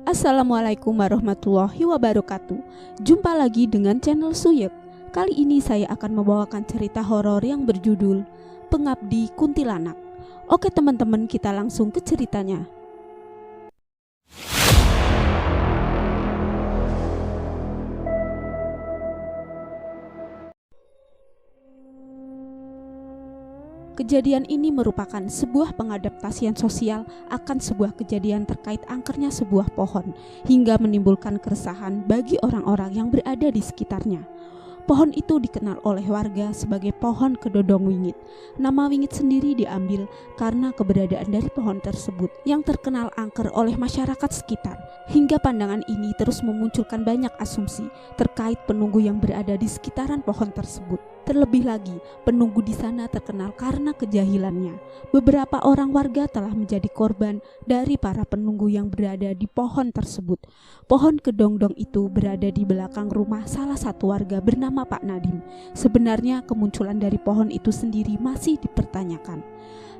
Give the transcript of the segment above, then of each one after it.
Assalamualaikum warahmatullahi wabarakatuh. Jumpa lagi dengan channel Suyek. Kali ini saya akan membawakan cerita horor yang berjudul Pengabdi Kuntilanak. Oke teman-teman, kita langsung ke ceritanya. Kejadian ini merupakan sebuah pengadaptasian sosial akan sebuah kejadian terkait angkernya sebuah pohon hingga menimbulkan keresahan bagi orang-orang yang berada di sekitarnya. Pohon itu dikenal oleh warga sebagai pohon kedondong wingit. Nama wingit sendiri diambil karena keberadaan dari pohon tersebut yang terkenal angker oleh masyarakat sekitar. Hingga pandangan ini terus memunculkan banyak asumsi terkait penunggu yang berada di sekitaran pohon tersebut. Terlebih lagi, penunggu di sana terkenal karena kejahilannya. Beberapa orang warga telah menjadi korban dari para penunggu yang berada di pohon tersebut. Pohon kedondong itu berada di belakang rumah salah satu warga bernama Pak Nadim. Sebenarnya kemunculan dari pohon itu sendiri masih dipertanyakan.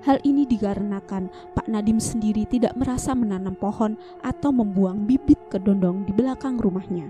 Hal ini dikarenakan Pak Nadim sendiri tidak merasa menanam pohon atau membuang bibit kedondong di belakang rumahnya.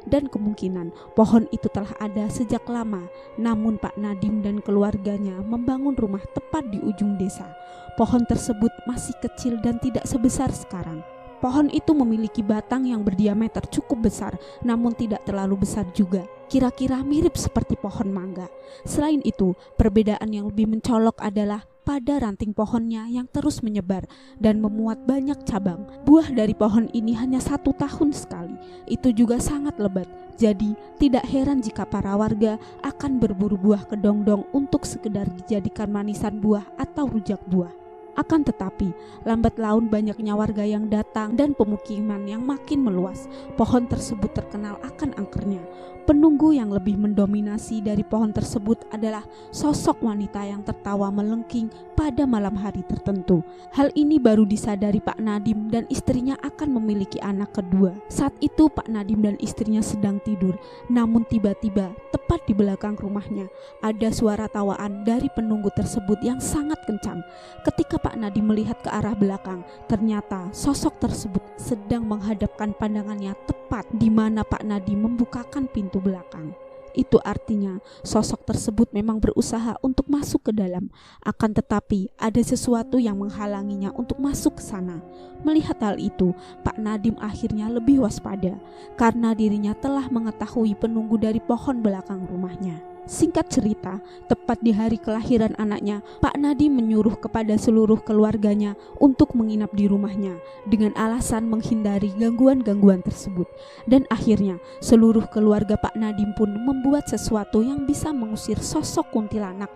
Dan kemungkinan pohon itu telah ada sejak lama, namun Pak Nadim dan keluarganya membangun rumah tepat di ujung desa. Pohon tersebut masih kecil dan tidak sebesar sekarang. Pohon itu memiliki batang yang berdiameter cukup besar, namun tidak terlalu besar juga. Kira-kira mirip seperti pohon mangga. Selain itu, perbedaan yang lebih mencolok adalah pada ranting pohonnya yang terus menyebar dan memuat banyak cabang. Buah dari pohon ini hanya 1 tahun sekali. Itu juga sangat lebat. Jadi tidak heran jika para warga akan berburu buah kedondong untuk sekedar dijadikan manisan buah atau rujak buah. Akan tetapi, lambat laun banyaknya warga yang datang dan pemukiman yang makin meluas. Pohon tersebut terkenal akan angkernya. Penunggu yang lebih mendominasi dari pohon tersebut adalah sosok wanita yang tertawa melengking pada malam hari tertentu. Hal ini baru disadari Pak Nadim dan istrinya akan memiliki anak kedua. Saat itu Pak Nadim dan istrinya sedang tidur, namun tiba-tiba tepat di belakang rumahnya ada suara tawaan dari penunggu tersebut yang sangat kencang. Ketika Pak Nadim melihat ke arah belakang, ternyata sosok tersebut sedang menghadapkan pandangannya tepat di mana Pak Nadim membukakan pintu belakang. Itu artinya sosok tersebut memang berusaha untuk masuk ke dalam. Akan tetapi ada sesuatu yang menghalanginya untuk masuk ke sana. Melihat hal itu, Pak Nadim akhirnya lebih waspada karena dirinya telah mengetahui penunggu dari pohon belakang rumahnya. Singkat cerita, tepat di hari kelahiran anaknya, Pak Nadim menyuruh kepada seluruh keluarganya untuk menginap di rumahnya dengan alasan menghindari gangguan-gangguan tersebut. Dan akhirnya, seluruh keluarga Pak Nadim pun membuat sesuatu yang bisa mengusir sosok kuntilanak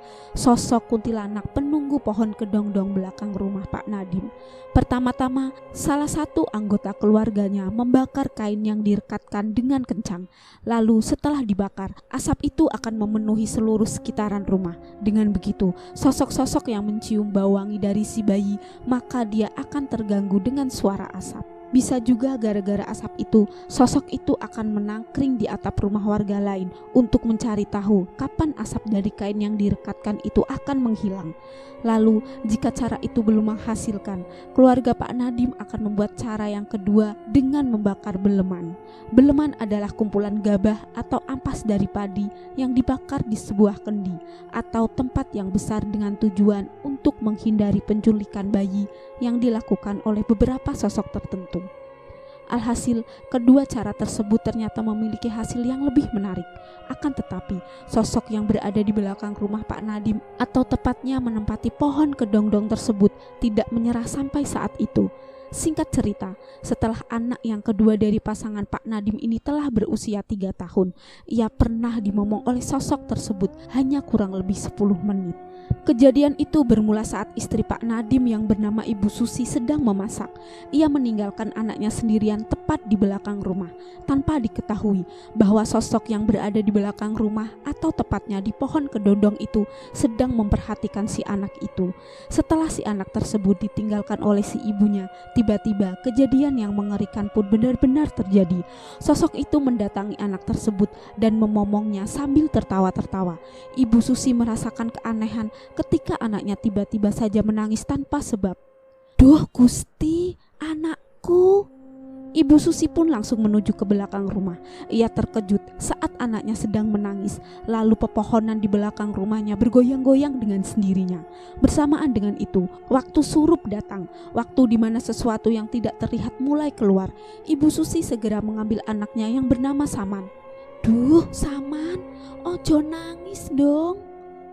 penunggu pohon kedondong belakang rumah Pak Nadim. Pertama-tama, salah satu anggota keluarganya membakar kain yang direkatkan dengan kencang. Lalu setelah dibakar, asap itu akan memenuhi seluruh sekitaran rumah. Dengan begitu, sosok-sosok yang mencium bau wangi dari si bayi, maka dia akan terganggu dengan suara asap. Bisa juga gara-gara asap itu, sosok itu akan menangkring di atap rumah warga lain untuk mencari tahu kapan asap dari kain yang direkatkan itu akan menghilang. Lalu, jika cara itu belum menghasilkan, keluarga Pak Nadim akan membuat cara yang kedua dengan membakar beleman. Beleman adalah kumpulan gabah atau ampas dari padi yang dibakar di sebuah kendi atau tempat yang besar dengan tujuan untuk menghindari penculikan bayi yang dilakukan oleh beberapa sosok tertentu. Alhasil, kedua cara tersebut ternyata memiliki hasil yang lebih menarik. Akan tetapi, sosok yang berada di belakang rumah Pak Nadim atau tepatnya menempati pohon kedondong tersebut tidak menyerah sampai saat itu. Singkat cerita, setelah anak yang kedua dari pasangan Pak Nadim ini telah berusia 3 tahun, ia pernah dimomong oleh sosok tersebut hanya kurang lebih 10 menit. Kejadian itu bermula saat istri Pak Nadim yang bernama Ibu Susi sedang memasak. Ia meninggalkan anaknya sendirian tepat di belakang rumah tanpa diketahui bahwa sosok yang berada di belakang rumah atau tepatnya di pohon kedondong itu sedang memperhatikan si anak itu. Setelah si anak tersebut ditinggalkan oleh si ibunya, tiba-tiba kejadian yang mengerikan pun benar-benar terjadi. Sosok itu mendatangi anak tersebut dan memomongnya sambil tertawa-tertawa. Ibu Susi merasakan keanehan ketika anaknya tiba-tiba saja menangis tanpa sebab. "Duh Gusti, anakku!" Ibu Ibu Susi pun langsung menuju ke belakang rumah. Ia terkejut saat anaknya sedang menangis. Lalu pepohonan di belakang rumahnya bergoyang-goyang dengan sendirinya. Bersamaan dengan itu, waktu surup datang, waktu di mana sesuatu yang tidak terlihat mulai keluar. Ibu Susi segera mengambil anaknya yang bernama Saman. "Duh, Saman, ojo nangis dong."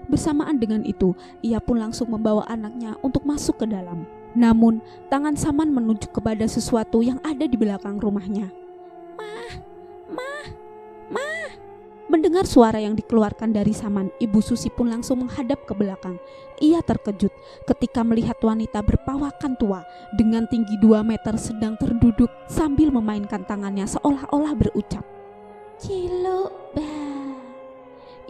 Bersamaan dengan itu, ia pun langsung membawa anaknya untuk masuk ke dalam. Namun, tangan Saman menunjuk kepada sesuatu yang ada di belakang rumahnya. "Mah, mah, mah." Mendengar suara yang dikeluarkan dari Saman, Ibu Susi pun langsung menghadap ke belakang. Ia terkejut ketika melihat wanita berpawakan tua dengan tinggi 2 meter sedang terduduk sambil memainkan tangannya seolah-olah berucap, "Ciluk bah."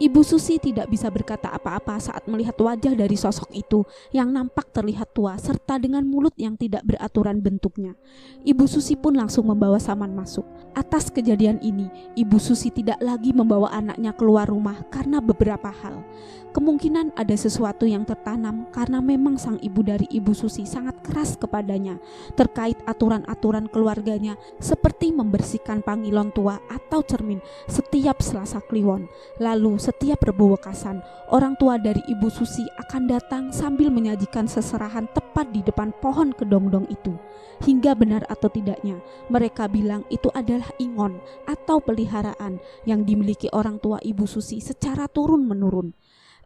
Ibu Susi tidak bisa berkata apa-apa saat melihat wajah dari sosok itu yang nampak terlihat tua serta dengan mulut yang tidak beraturan bentuknya. Ibu Susi pun langsung membawa Saman masuk. Atas kejadian ini, Ibu Susi tidak lagi membawa anaknya keluar rumah karena beberapa hal. Kemungkinan ada sesuatu yang tertanam karena memang sang ibu dari Ibu Susi sangat keras kepadanya terkait aturan-aturan keluarganya seperti membersihkan pangilon tua atau cermin setiap Selasa Kliwon. Lalu setiap Rebo Wekasan, orang tua dari Ibu Susi akan datang sambil menyajikan seserahan tepat di depan pohon kedongdong itu. Hingga benar atau tidaknya, mereka bilang itu adalah ingon atau peliharaan yang dimiliki orang tua Ibu Susi secara turun-menurun.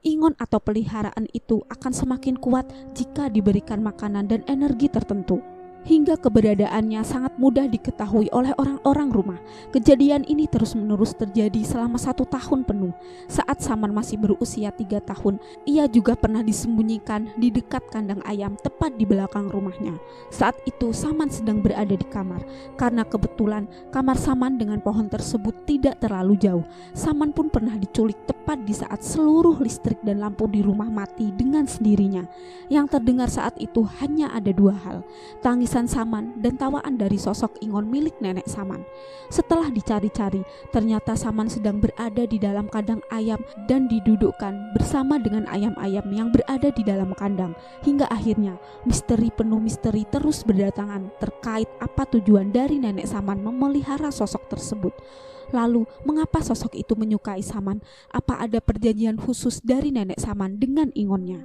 Ingon atau peliharaan itu akan semakin kuat jika diberikan makanan dan energi tertentu, hingga keberadaannya sangat mudah diketahui oleh orang-orang rumah. Kejadian ini terus-menerus terjadi selama 1 tahun penuh. Saat Saman masih berusia 3 tahun, ia juga pernah disembunyikan di dekat kandang ayam tepat di belakang rumahnya. Saat itu Saman sedang berada di kamar. Karena kebetulan kamar Saman dengan pohon tersebut tidak terlalu jauh, Saman pun pernah diculik tepat di saat seluruh listrik dan lampu di rumah mati dengan sendirinya. Yang terdengar saat itu hanya ada 2 hal, tangisan Saman dan tawaan dari sosok ingon milik nenek Saman. Setelah dicari-cari, ternyata Saman sedang berada di dalam kandang ayam dan didudukkan bersama dengan ayam-ayam yang berada di dalam kandang. Hingga akhirnya misteri penuh misteri terus berdatangan terkait apa tujuan dari nenek Saman memelihara sosok tersebut. Lalu, mengapa sosok itu menyukai Saman? Apa ada perjanjian khusus dari nenek Saman dengan ingonnya?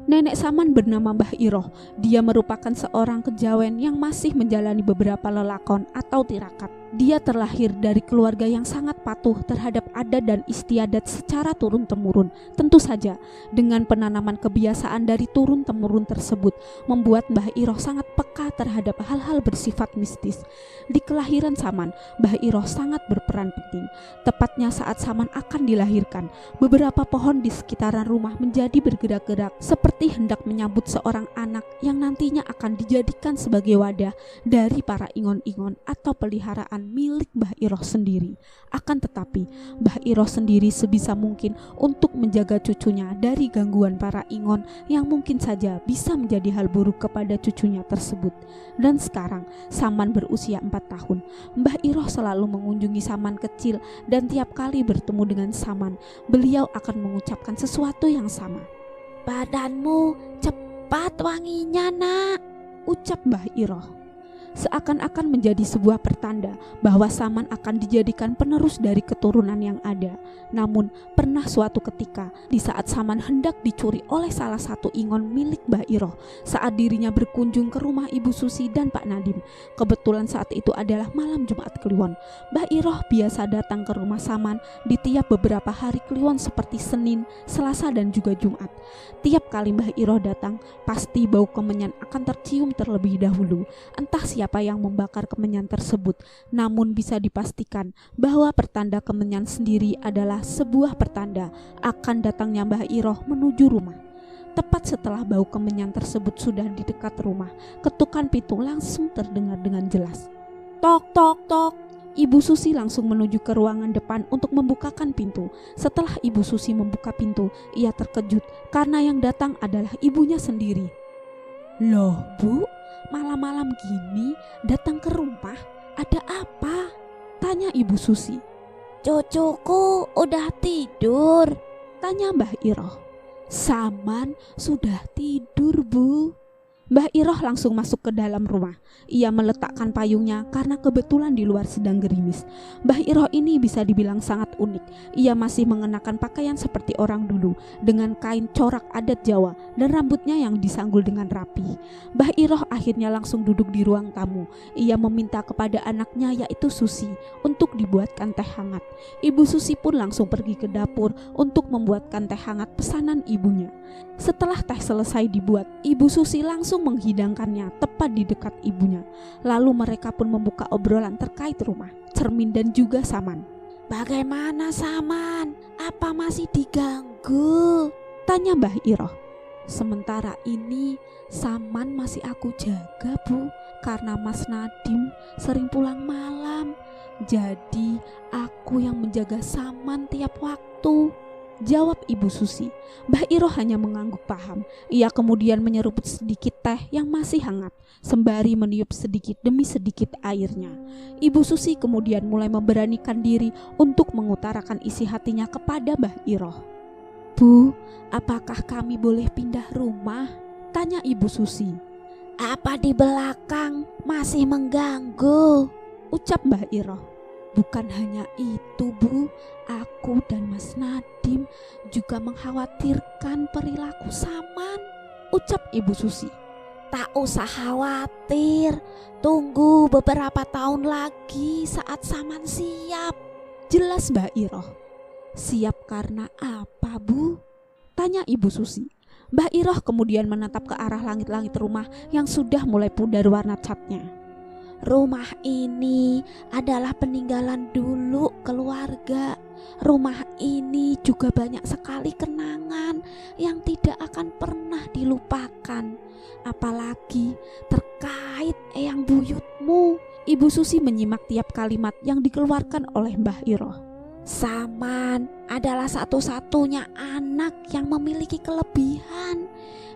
Nenek Saman bernama Mbah Iroh. Dia merupakan seorang kejawen yang masih menjalani beberapa lelakon atau tirakat. Dia terlahir dari keluarga yang sangat patuh terhadap adat dan istiadat secara turun-temurun. Tentu saja, dengan penanaman kebiasaan dari turun-temurun tersebut membuat Mbah Iroh sangat peka terhadap hal-hal bersifat mistis. Di kelahiran Saman, Mbah Iroh sangat berperan penting. Tepatnya saat Saman akan dilahirkan, beberapa pohon di sekitaran rumah menjadi bergerak-gerak seperti hendak menyambut seorang anak yang nantinya akan dijadikan sebagai wadah dari para ingon-ingon atau peliharaan milik Mbah Iroh sendiri. Akan tetapi, Mbah Iroh sendiri sebisa mungkin untuk menjaga cucunya dari gangguan para ingon yang mungkin saja bisa menjadi hal buruk kepada cucunya tersebut. Dan sekarang, Saman berusia 4 tahun. Mbah Iroh selalu mengunjungi Saman kecil dan tiap kali bertemu dengan Saman, beliau akan mengucapkan sesuatu yang sama. "Badanmu cepat wanginya, nak," ucap Mbah Iroh. Seakan-akan menjadi sebuah pertanda bahwa Saman akan dijadikan penerus dari keturunan yang ada. Namun, pernah suatu ketika di saat Saman hendak dicuri oleh salah satu ingon milik Mbah Iroh saat dirinya berkunjung ke rumah Ibu Susi dan Pak Nadim. Kebetulan saat itu adalah malam Jumat Kliwon. Mbah Iroh biasa datang ke rumah Saman di tiap beberapa hari Kliwon seperti Senin, Selasa, dan juga Jumat. Tiap kali Mbah Iroh datang, pasti bau kemenyan akan tercium terlebih dahulu. Entah siapa yang membakar kemenyan tersebut, namun bisa dipastikan bahwa pertanda kemenyan sendiri adalah sebuah pertanda akan datangnya Mbah Iroh menuju rumah. Tepat setelah bau kemenyan tersebut sudah di dekat rumah, ketukan pintu langsung terdengar dengan jelas. Tok tok tok. Ibu Susi langsung menuju ke ruangan depan untuk membukakan pintu. Setelah Ibu Susi membuka pintu, ia terkejut karena yang datang adalah ibunya sendiri. "Loh, Bu, malam-malam gini datang ke rumah, ada apa?" tanya Ibu Susi. "Cucuku udah tidur," tanya Mbah Iroh. "Saman sudah tidur, Bu," Mbah Iroh langsung masuk ke dalam rumah. Ia meletakkan payungnya karena kebetulan di luar sedang gerimis. Mbah Iroh ini bisa dibilang sangat unik. Ia masih mengenakan pakaian seperti orang dulu, dengan kain corak adat Jawa dan rambutnya yang disanggul dengan rapi. Mbah Iroh akhirnya langsung duduk di ruang tamu. Ia meminta kepada anaknya yaitu Susi untuk dibuatkan teh hangat. Ibu Susi pun langsung pergi ke dapur untuk membuatkan teh hangat pesanan ibunya. Setelah teh selesai dibuat, Ibu Susi langsung menghidangkannya tepat di dekat ibunya. Lalu mereka pun membuka obrolan terkait rumah, cermin dan juga Saman. "Bagaimana Saman? Apa masih diganggu?" tanya Mbah Iroh. "Sementara ini Saman masih aku jaga, Bu, karena Mas Nadim sering pulang malam. Jadi aku yang menjaga Saman tiap waktu," jawab Ibu Susi. Mbah Iroh hanya mengangguk paham. Ia kemudian menyeruput sedikit teh yang masih hangat, sembari meniup sedikit demi sedikit airnya. Ibu Susi kemudian mulai memberanikan diri untuk mengutarakan isi hatinya kepada Mbah Iroh. "Bu, apakah kami boleh pindah rumah?" tanya Ibu Susi. "Apa di belakang masih mengganggu?" ucap Mbah Iroh. "Bukan hanya itu, Bu, aku dan Mas Nadim juga mengkhawatirkan perilaku Saman," ucap Ibu Susi. "Tak usah khawatir, tunggu beberapa tahun lagi saat Saman siap," jelas Mbah Iroh. "Siap karena apa, Bu?" tanya Ibu Susi. Mbah Iroh kemudian menatap ke arah langit-langit rumah yang sudah mulai pudar warna catnya. "Rumah ini adalah peninggalan dulu keluarga. Rumah ini juga banyak sekali kenangan yang tidak akan pernah dilupakan. Apalagi terkait eyang buyutmu." Ibu Susi menyimak tiap kalimat yang dikeluarkan oleh Mbah Iroh. "Saman adalah satu-satunya anak yang memiliki kelebihan.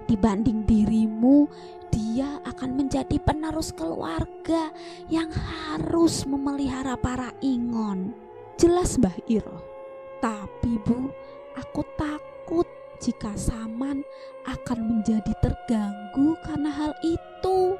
Dibanding dirimu, dia akan menjadi penerus keluarga yang harus memelihara para ingon," jelas Mbah Iroh. "Tapi Bu, aku takut jika Saman akan menjadi terganggu karena hal itu,"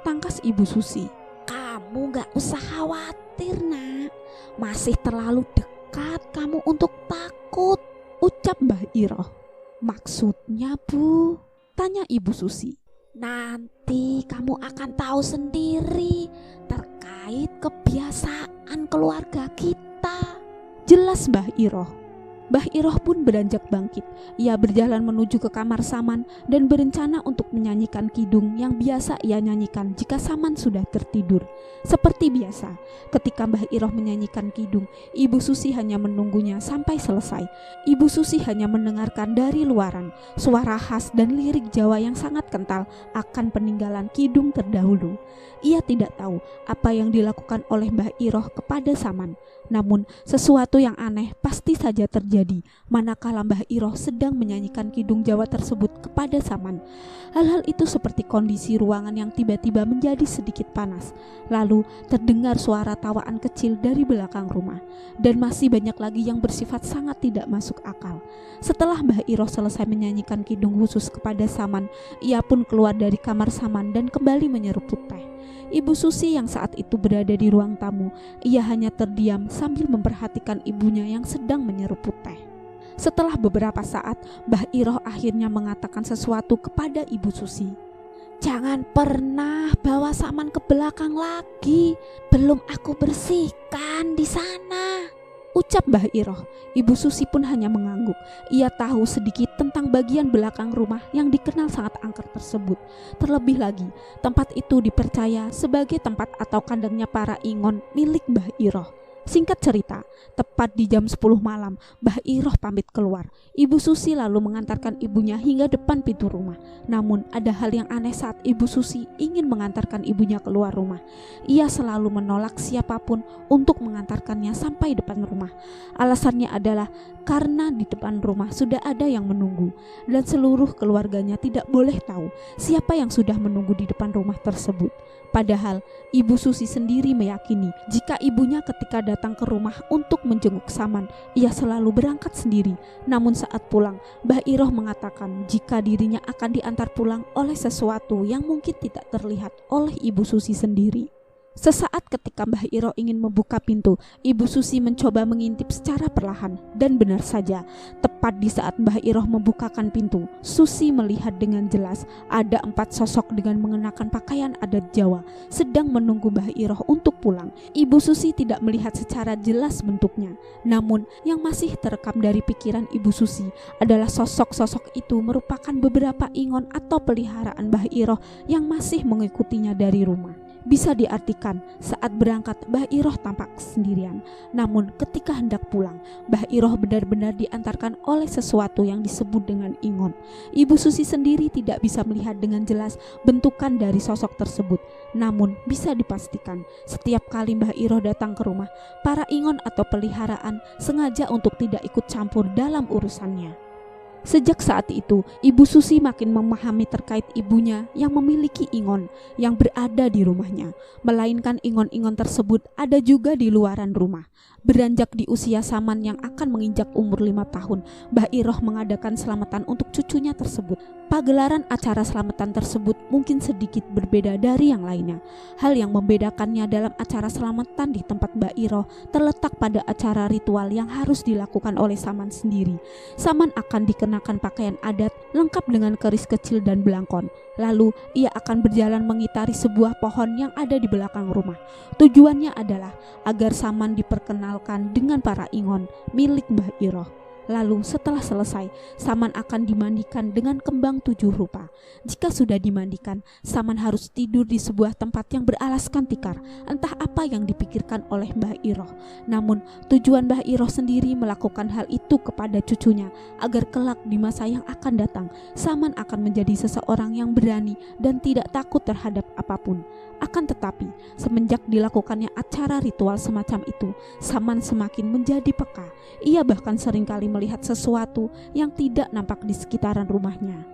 tangkas Ibu Susi. "Kamu gak usah khawatir, Nak. Masih terlalu dekat kamu untuk takut," ucap Mbah Iroh. "Maksudnya, Bu?" tanya Ibu Susi. "Nanti kamu akan tahu sendiri terkait kebiasaan keluarga kita," jelas Mbah Iroh. Mbah Iroh pun beranjak bangkit. Ia berjalan menuju ke kamar Saman dan berencana untuk menyanyikan kidung yang biasa ia nyanyikan jika Saman sudah tertidur. Seperti biasa, ketika Mbah Iroh menyanyikan kidung, Ibu Susi hanya menunggunya sampai selesai. Ibu Susi hanya mendengarkan dari luaran suara khas dan lirik Jawa yang sangat kental akan peninggalan kidung terdahulu. Ia tidak tahu apa yang dilakukan oleh Mbah Iroh kepada Saman. Namun sesuatu yang aneh pasti saja terjadi manakala Mbah Iroh sedang menyanyikan kidung Jawa tersebut kepada Saman. Hal-hal itu seperti kondisi ruangan yang tiba-tiba menjadi sedikit panas. Lalu terdengar suara tawaan kecil dari belakang rumah. Dan masih banyak lagi yang bersifat sangat tidak masuk akal. Setelah Mbah Iroh selesai menyanyikan kidung khusus kepada Saman, ia pun keluar dari kamar Saman dan kembali menyeruput teh. Ibu Susi yang saat itu berada di ruang tamu, ia hanya terdiam sambil memperhatikan ibunya yang sedang menyeruput teh. Setelah beberapa saat, Mbah Iroh akhirnya mengatakan sesuatu kepada Ibu Susi. "Jangan pernah bawa Saman ke belakang lagi, belum aku bersihkan di sana," ucap Mbah Iroh. Ibu Susi pun hanya mengangguk. Ia tahu sedikit tentang bagian belakang rumah yang dikenal sangat angker tersebut. Terlebih lagi, tempat itu dipercaya sebagai tempat atau kandangnya para ingon milik Mbah Iroh. Singkat cerita, tepat di jam 10 malam, Mbah Iroh pamit keluar. Ibu Susi lalu mengantarkan ibunya hingga depan pintu rumah. Namun ada hal yang aneh saat Ibu Susi ingin mengantarkan ibunya keluar rumah. Ia selalu menolak siapapun untuk mengantarkannya sampai depan rumah. Alasannya adalah karena di depan rumah sudah ada yang menunggu dan seluruh keluarganya tidak boleh tahu siapa yang sudah menunggu di depan rumah tersebut. Padahal Ibu Susi sendiri meyakini jika ibunya ketika datang ke rumah untuk menjenguk Saman, ia selalu berangkat sendiri. Namun saat pulang, Mbah Iroh mengatakan jika dirinya akan diantar pulang oleh sesuatu yang mungkin tidak terlihat oleh Ibu Susi sendiri. Sesaat ketika Mbah Iroh ingin membuka pintu, Ibu Susi mencoba mengintip secara perlahan. Dan benar saja, tepat di saat Mbah Iroh membukakan pintu, Susi melihat dengan jelas ada 4 sosok dengan mengenakan pakaian adat Jawa sedang menunggu Mbah Iroh untuk pulang. Ibu Susi tidak melihat secara jelas bentuknya, namun yang masih terekam dari pikiran Ibu Susi adalah sosok-sosok itu merupakan beberapa ingon atau peliharaan Mbah Iroh yang masih mengikutinya dari rumah. Bisa diartikan saat berangkat Mbah Iroh tampak sendirian, namun ketika hendak pulang Mbah Iroh benar-benar diantarkan oleh sesuatu yang disebut dengan ingon. Ibu Susi sendiri tidak bisa melihat dengan jelas bentukan dari sosok tersebut, namun bisa dipastikan setiap kali Mbah Iroh datang ke rumah, para ingon atau peliharaan sengaja untuk tidak ikut campur dalam urusannya. Sejak saat itu, Ibu Susi makin memahami terkait ibunya yang memiliki ingon yang berada di rumahnya, melainkan ingon-ingon tersebut ada juga di luaran rumah. Beranjak di usia Saman yang akan menginjak umur 5 tahun, Mbah Iroh mengadakan selamatan untuk cucunya tersebut. Pagelaran acara selamatan tersebut mungkin sedikit berbeda dari yang lainnya. Hal yang membedakannya dalam acara selamatan di tempat Mbah Iroh terletak pada acara ritual yang harus dilakukan oleh Saman sendiri. Saman akan dikenakan pakaian adat lengkap dengan keris kecil dan belangkon. Lalu ia akan berjalan mengitari sebuah pohon yang ada di belakang rumah. Tujuannya adalah agar Saman diperkenalkan dengan para ingon milik Mbah Iroh. Lalu setelah selesai, Saman akan dimandikan dengan kembang 7 rupa. Jika sudah dimandikan, Saman harus tidur di sebuah tempat yang beralaskan tikar. Entah apa yang dipikirkan oleh Mbah Iroh. Namun tujuan Mbah Iroh sendiri melakukan hal itu kepada cucunya agar kelak di masa yang akan datang, Saman akan menjadi seseorang yang berani dan tidak takut terhadap apapun. Akan tetapi, semenjak dilakukannya acara ritual semacam itu, Saman semakin menjadi peka. Ia bahkan seringkali melihat sesuatu yang tidak nampak di sekitaran rumahnya.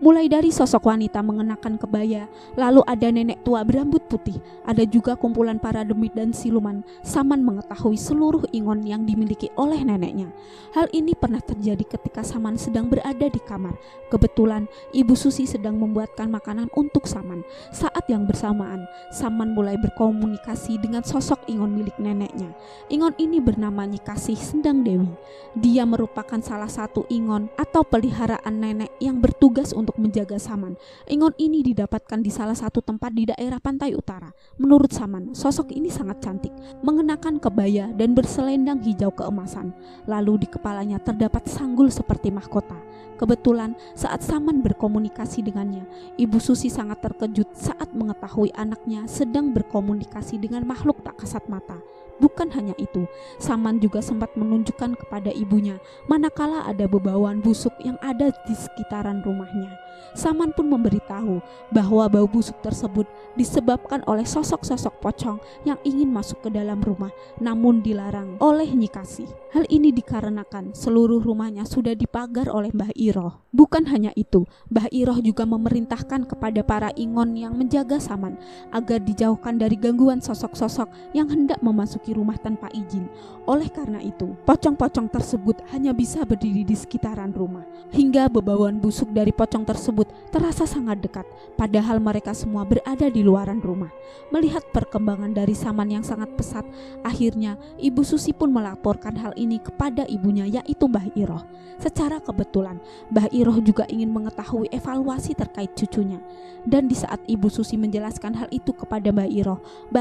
Mulai dari sosok wanita mengenakan kebaya, lalu ada nenek tua berambut putih, ada juga kumpulan para demit dan siluman. Saman mengetahui seluruh ingon yang dimiliki oleh neneknya. Hal ini pernah terjadi ketika Saman sedang berada di kamar. Kebetulan Ibu Susi sedang membuatkan makanan untuk Saman. Saat yang bersamaan, Saman mulai berkomunikasi dengan sosok ingon milik neneknya. Ingon ini bernama Nyi Kasih Sendang Dewi. Dia merupakan salah satu ingon atau peliharaan nenek yang bertugas untuk menjaga Saman. Ingon ini didapatkan di salah satu tempat di daerah pantai utara. Menurut Saman, sosok ini sangat cantik, mengenakan kebaya dan berselendang hijau keemasan. Lalu di kepalanya terdapat sanggul seperti mahkota. Kebetulan saat Saman berkomunikasi dengannya, Ibu Susi sangat terkejut saat mengetahui anaknya sedang berkomunikasi dengan makhluk tak kasat mata. Bukan hanya itu, Saman juga sempat menunjukkan kepada ibunya manakala ada bebauan busuk yang ada di sekitaran rumahnya. Saman pun memberitahu bahwa bau busuk tersebut disebabkan oleh sosok-sosok pocong yang ingin masuk ke dalam rumah namun dilarang oleh Nyi Kasih. Hal ini dikarenakan seluruh rumahnya sudah dipagar oleh Mbah Iroh. Bukan hanya itu, Mbah Iroh juga memerintahkan kepada para ingon yang menjaga Saman agar dijauhkan dari gangguan sosok-sosok yang hendak memasuki rumah tanpa izin. Oleh karena itu, pocong-pocong tersebut hanya bisa berdiri di sekitaran rumah. Hingga bebauan busuk dari pocong tersebut terasa sangat dekat, padahal mereka semua berada di luaran rumah. Melihat perkembangan dari Saman yang sangat pesat, akhirnya Ibu Susi pun melaporkan hal ini kepada ibunya, yaitu Mbah Iroh. Secara kebetulan, Mbah Iroh juga ingin mengetahui evaluasi terkait cucunya. Dan di saat Ibu Susi menjelaskan hal itu kepada Mbah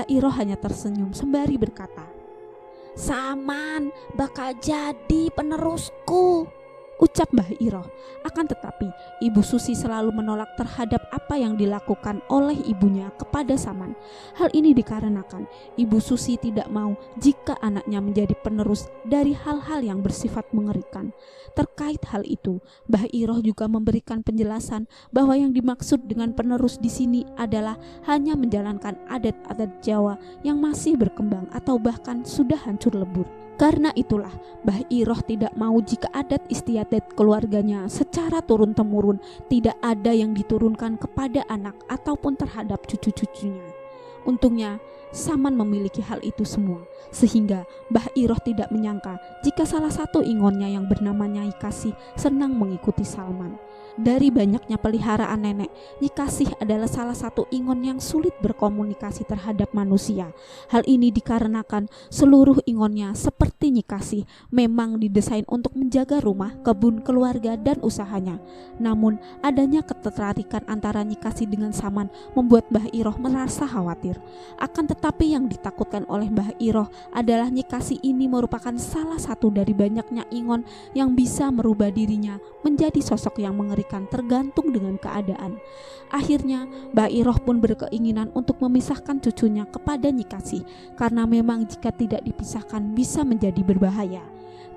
Iroh hanya tersenyum sembari berkata, "Saman bakal jadi penerusku," ucap Mbah Iroh. Akan tetapi Ibu Susi selalu menolak terhadap apa yang dilakukan oleh ibunya kepada Saman. Hal ini dikarenakan Ibu Susi tidak mau jika anaknya menjadi penerus dari hal-hal yang bersifat mengerikan. Terkait hal itu, Mbah Iroh juga memberikan penjelasan bahwa yang dimaksud dengan penerus di sini adalah hanya menjalankan adat-adat Jawa yang masih berkembang atau bahkan sudah hancur lebur. Karena itulah Mbah Iroh tidak mau jika adat istiadat keluarganya secara turun-temurun tidak ada yang diturunkan kepada anak ataupun terhadap cucu-cucunya. Untungnya Saman memiliki hal itu semua, sehingga Mbah Iroh tidak menyangka jika salah satu ingonnya yang bernama Nyai Kasih senang mengikuti Salman. Dari banyaknya peliharaan nenek, Nyi Kasih adalah salah satu ingon yang sulit berkomunikasi terhadap manusia. Hal ini dikarenakan seluruh ingonnya seperti Nyi Kasih memang didesain untuk menjaga rumah, kebun, keluarga, dan usahanya. Namun adanya ketertarikan antara Nyi Kasih dengan Saman membuat Mbah Iroh merasa khawatir. Akan tetapi yang ditakutkan oleh Mbah Iroh adalah Nyi Kasih ini merupakan salah satu dari banyaknya ingon yang bisa merubah dirinya menjadi sosok yang mengerikan tergantung dengan keadaan. Akhirnya Mbah Iroh pun berkeinginan untuk memisahkan cucunya kepada Nyi Kasih, karena memang jika tidak dipisahkan bisa menjadi berbahaya.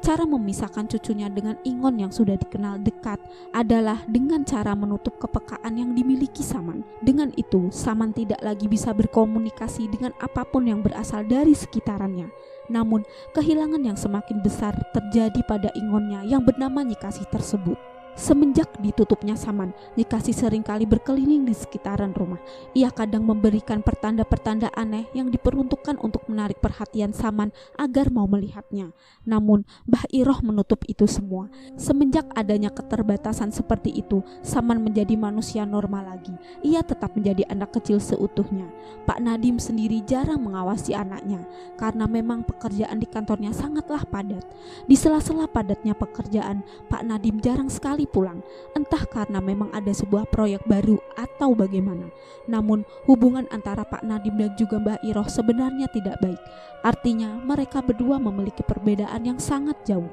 Cara memisahkan cucunya dengan ingon yang sudah dikenal dekat adalah dengan cara menutup kepekaan yang dimiliki Saman. Dengan itu, Saman tidak lagi bisa berkomunikasi dengan apapun yang berasal dari sekitarannya. Namun, kehilangan yang semakin besar terjadi pada ingonnya yang bernama Nyi Kasih tersebut. Semenjak ditutupnya Saman, Nyi Kasih seringkali berkeliling di sekitaran rumah. Ia kadang memberikan pertanda-pertanda aneh yang diperuntukkan untuk menarik perhatian Saman agar mau melihatnya. Namun Mbah Iroh menutup itu semua. Semenjak adanya keterbatasan seperti itu, Saman menjadi manusia normal lagi. Ia tetap menjadi anak kecil seutuhnya. Pak Nadim sendiri jarang mengawasi anaknya karena memang pekerjaan di kantornya sangatlah padat. Di sela-sela padatnya pekerjaan, Pak Nadim jarang sekali pulang, entah karena memang ada sebuah proyek baru atau bagaimana. Namun hubungan antara Pak Nadim dan juga Mbah Iroh sebenarnya tidak baik. Artinya mereka berdua memiliki perbedaan yang sangat jauh.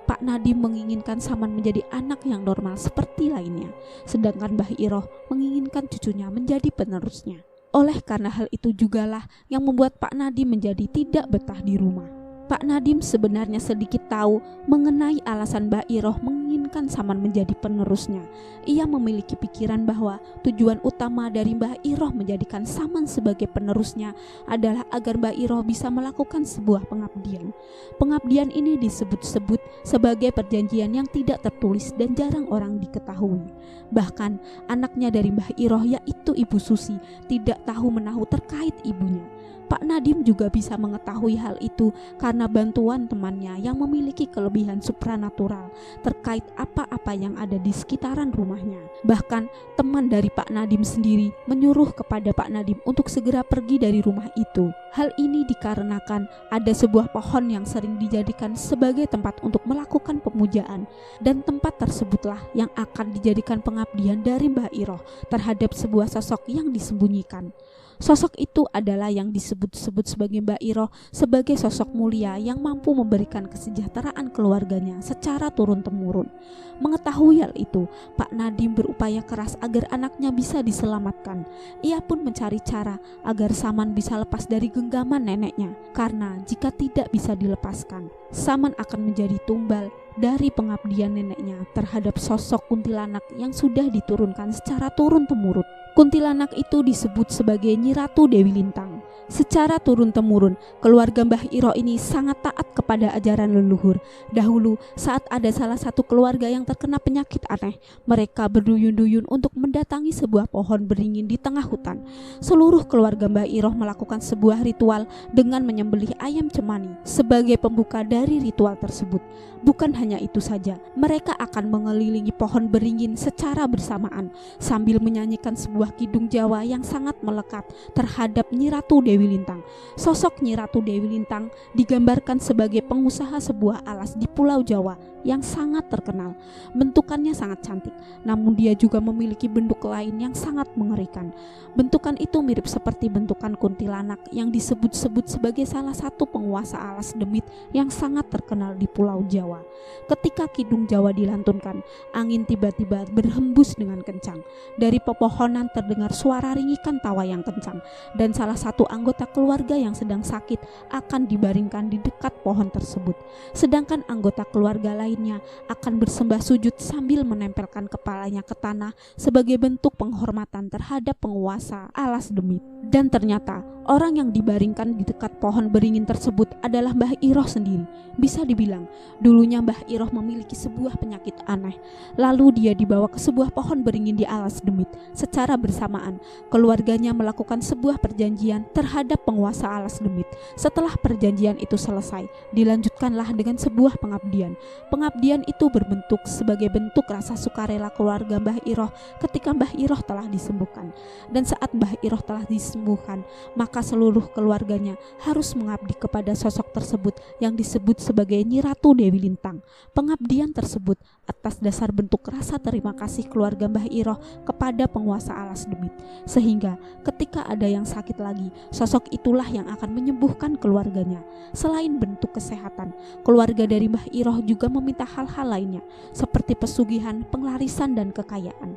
Pak Nadim menginginkan Saman menjadi anak yang normal seperti lainnya, sedangkan Mbah Iroh menginginkan cucunya menjadi penerusnya. Oleh karena hal itu jugalah yang membuat Pak Nadim menjadi tidak betah di rumah. Pak Nadim sebenarnya sedikit tahu mengenai alasan Mbah Iroh menginginkan Saman menjadi penerusnya. Ia memiliki pikiran bahwa tujuan utama dari Mbah Iroh menjadikan Saman sebagai penerusnya adalah agar Mbah Iroh bisa melakukan sebuah pengabdian. Pengabdian ini disebut-sebut sebagai perjanjian yang tidak tertulis dan jarang orang diketahui. Bahkan anaknya dari Mbah Iroh yaitu Ibu Susi tidak tahu menahu terkait ibunya. Pak Nadim juga bisa mengetahui hal itu karena bantuan temannya yang memiliki kelebihan supranatural terkait apa-apa yang ada di sekitaran rumahnya. Bahkan teman dari Pak Nadim sendiri menyuruh kepada Pak Nadim untuk segera pergi dari rumah itu. Hal ini dikarenakan ada sebuah pohon yang sering dijadikan sebagai tempat untuk melakukan pemujaan, dan tempat tersebutlah yang akan dijadikan pengabdian dari Mbah Iroh terhadap sebuah sosok yang disembunyikan. Sosok itu adalah yang disebut-sebut sebagai Mbah Iroh sebagai sosok mulia yang mampu memberikan kesejahteraan keluarganya secara turun-temurun. Mengetahui hal itu, Pak Nadim berupaya keras agar anaknya bisa diselamatkan. Ia pun mencari cara agar Saman bisa lepas dari genggaman neneknya, karena jika tidak bisa dilepaskan, Saman akan menjadi tumbal dari pengabdian neneknya terhadap sosok kuntilanak yang sudah diturunkan secara turun-temurun. Kuntilanak itu disebut sebagai Nyi Ratu Dewi Lintang. Secara turun-temurun, keluarga Mbah Iroh ini sangat taat kepada ajaran leluhur. Dahulu, saat ada salah satu keluarga yang terkena penyakit aneh, mereka berduyun-duyun untuk mendatangi sebuah pohon beringin di tengah hutan. Seluruh keluarga Mbah Iroh melakukan sebuah ritual dengan menyembelih ayam cemani sebagai pembuka dari ritual tersebut. Bukan hanya itu saja, mereka akan mengelilingi pohon beringin secara bersamaan sambil menyanyikan sebuah kidung Jawa yang sangat melekat terhadap Nyi Ratu Dewi Lintang. Sosok Nyi Ratu Dewi Lintang digambarkan sebagai pengusaha sebuah alas di Pulau Jawa yang sangat terkenal. Bentukannya sangat cantik, namun dia juga memiliki bentuk lain yang sangat mengerikan. Bentukan itu mirip seperti bentukan kuntilanak yang disebut-sebut sebagai salah satu penguasa alas demit yang sangat terkenal di Pulau Jawa. Ketika kidung Jawa dilantunkan, angin tiba-tiba berhembus dengan kencang. Dari pepohonan terdengar suara ringikan tawa yang kencang, dan salah satu anggota keluarga yang sedang sakit akan dibaringkan di dekat pohon tersebut. Sedangkan anggota keluarga lain lainnya akan bersembah sujud sambil menempelkan kepalanya ke tanah sebagai bentuk penghormatan terhadap penguasa alas demit. Dan ternyata orang yang dibaringkan di dekat pohon beringin tersebut adalah Mbah Iroh sendiri. Bisa dibilang dulunya Mbah Iroh memiliki sebuah penyakit aneh. Lalu dia dibawa ke sebuah pohon beringin di alas demit. Secara bersamaan keluarganya melakukan sebuah perjanjian terhadap penguasa alas demit. Setelah perjanjian itu selesai, dilanjutkanlah dengan sebuah pengabdian. Pengabdian itu berbentuk sebagai bentuk rasa sukarela keluarga Mbah Iroh ketika Mbah Iroh telah disembuhkan. Dan saat Mbah Iroh telah disembuhkan, maka seluruh keluarganya harus mengabdi kepada sosok tersebut yang disebut sebagai Nyi Ratu Dewi Lintang. Pengabdian tersebut atas dasar bentuk rasa terima kasih keluarga Mbah Iroh kepada penguasa alas demit. Sehingga ketika ada yang sakit lagi, sosok itulah yang akan menyembuhkan keluarganya. Selain bentuk kesehatan, keluarga dari Mbah Iroh juga meminta hal-hal lainnya seperti pesugihan, penglarisan, dan kekayaan.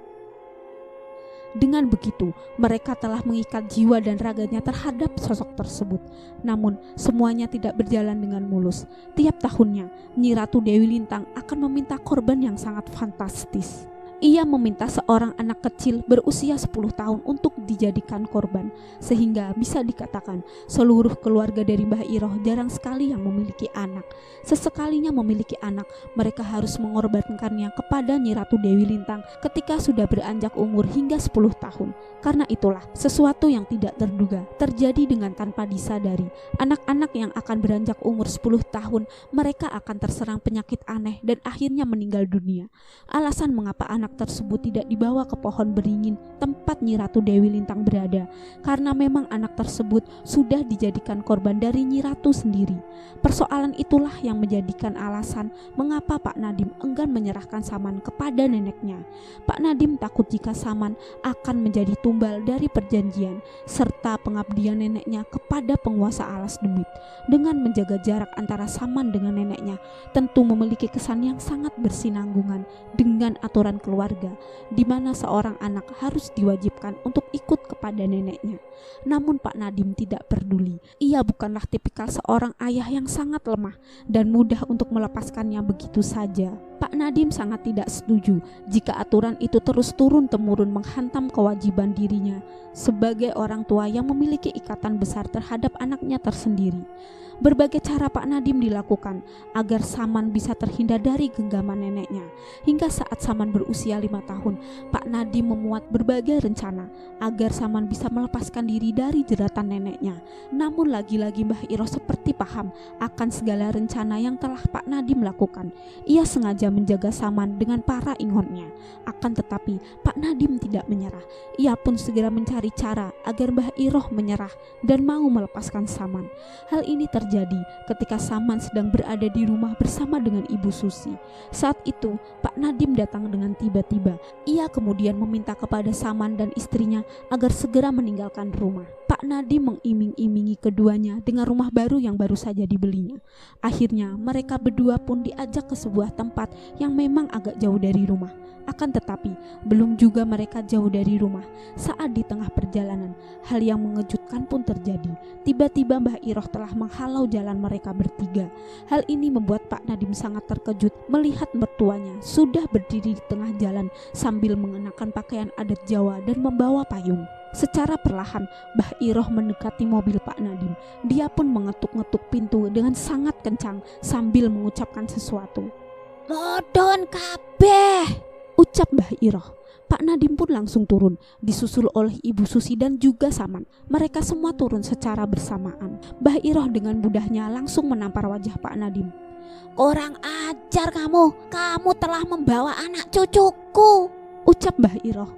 Dengan begitu, mereka telah mengikat jiwa dan raganya terhadap sosok tersebut. Namun, semuanya tidak berjalan dengan mulus. Tiap tahunnya, Nyi Ratu Dewi Lintang akan meminta korban yang sangat fantastis. Ia meminta seorang anak kecil berusia 10 tahun untuk dijadikan korban, sehingga bisa dikatakan seluruh keluarga dari Mbah Iroh jarang sekali yang memiliki anak. Sesekalinya memiliki anak, mereka harus mengorbankannya kepada Nyi Ratu Dewi Lintang ketika sudah beranjak umur hingga 10 tahun. Karena itulah sesuatu yang tidak terduga terjadi dengan tanpa disadari. Anak-anak yang akan beranjak umur 10 tahun, mereka akan terserang penyakit aneh dan akhirnya meninggal dunia. Alasan mengapa anak tersebut tidak dibawa ke pohon beringin tempat Nyi Ratu Dewi Lintang berada, karena memang anak tersebut sudah dijadikan korban dari Nyi Ratu sendiri. Persoalan itulah yang menjadikan alasan mengapa Pak Nadim enggan menyerahkan Saman kepada neneknya. Pak Nadim takut jika Saman akan menjadi tumbal dari perjanjian serta pengabdian neneknya kepada penguasa alas demit. Dengan menjaga jarak antara Saman dengan neneknya tentu memiliki kesan yang sangat bersinanggungan dengan aturan keluarga, di mana seorang anak harus diwajibkan untuk ikut kepada neneknya. Namun Pak Nadim tidak peduli. Ia bukanlah tipikal seorang ayah yang sangat lemah dan mudah untuk melepaskannya begitu saja. Pak Nadim sangat tidak setuju jika aturan itu terus turun-temurun menghantam kewajiban dirinya sebagai orang tua yang memiliki ikatan besar terhadap anaknya tersendiri. Berbagai cara Pak Nadim dilakukan agar Saman bisa terhindar dari genggaman neneknya. Hingga saat Saman berusia 5 tahun, Pak Nadim memuat berbagai rencana agar Saman bisa melepaskan diri dari jeratan neneknya. Namun lagi-lagi Mbah Iroh seperti paham akan segala rencana yang telah Pak Nadim lakukan. Ia sengaja menjaga Saman dengan para ingonnya. Akan tetapi Pak Nadim tidak menyerah. Ia pun segera mencari cara agar Mbah Iroh menyerah dan mau melepaskan Saman. Hal ini terjadi ketika Saman sedang berada di rumah bersama dengan Ibu Susi. Saat itu Pak Nadim datang dengan tiba-tiba. Ia kemudian meminta kepada Saman dan istrinya agar segera meninggalkan rumah. Pak Nadim mengiming-imingi keduanya dengan rumah baru yang baru saja dibelinya. Akhirnya mereka berdua pun diajak ke sebuah tempat yang memang agak jauh dari rumah. Akan tetapi belum juga mereka jauh dari rumah, saat di tengah perjalanan hal yang mengejutkan pun terjadi. Tiba-tiba Mbah Iroh telah menghalau jalan mereka bertiga. Hal ini membuat Pak Nadim sangat terkejut melihat mertuanya sudah berdiri di tengah jalan sambil mengenakan pakaian adat Jawa dan membawa payung. Secara perlahan Mbah Iroh mendekati mobil Pak Nadim. Dia pun mengetuk-ngetuk pintu dengan sangat kencang sambil mengucapkan sesuatu. "Modon kabeh," ucap Mbah Iroh. Pak Nadim pun langsung turun, disusul oleh Ibu Susi dan juga Saman. Mereka semua turun secara bersamaan. Mbah Iroh dengan mudahnya langsung menampar wajah Pak Nadim. "Kurang ajar kamu telah membawa anak cucuku," ucap Mbah Iroh.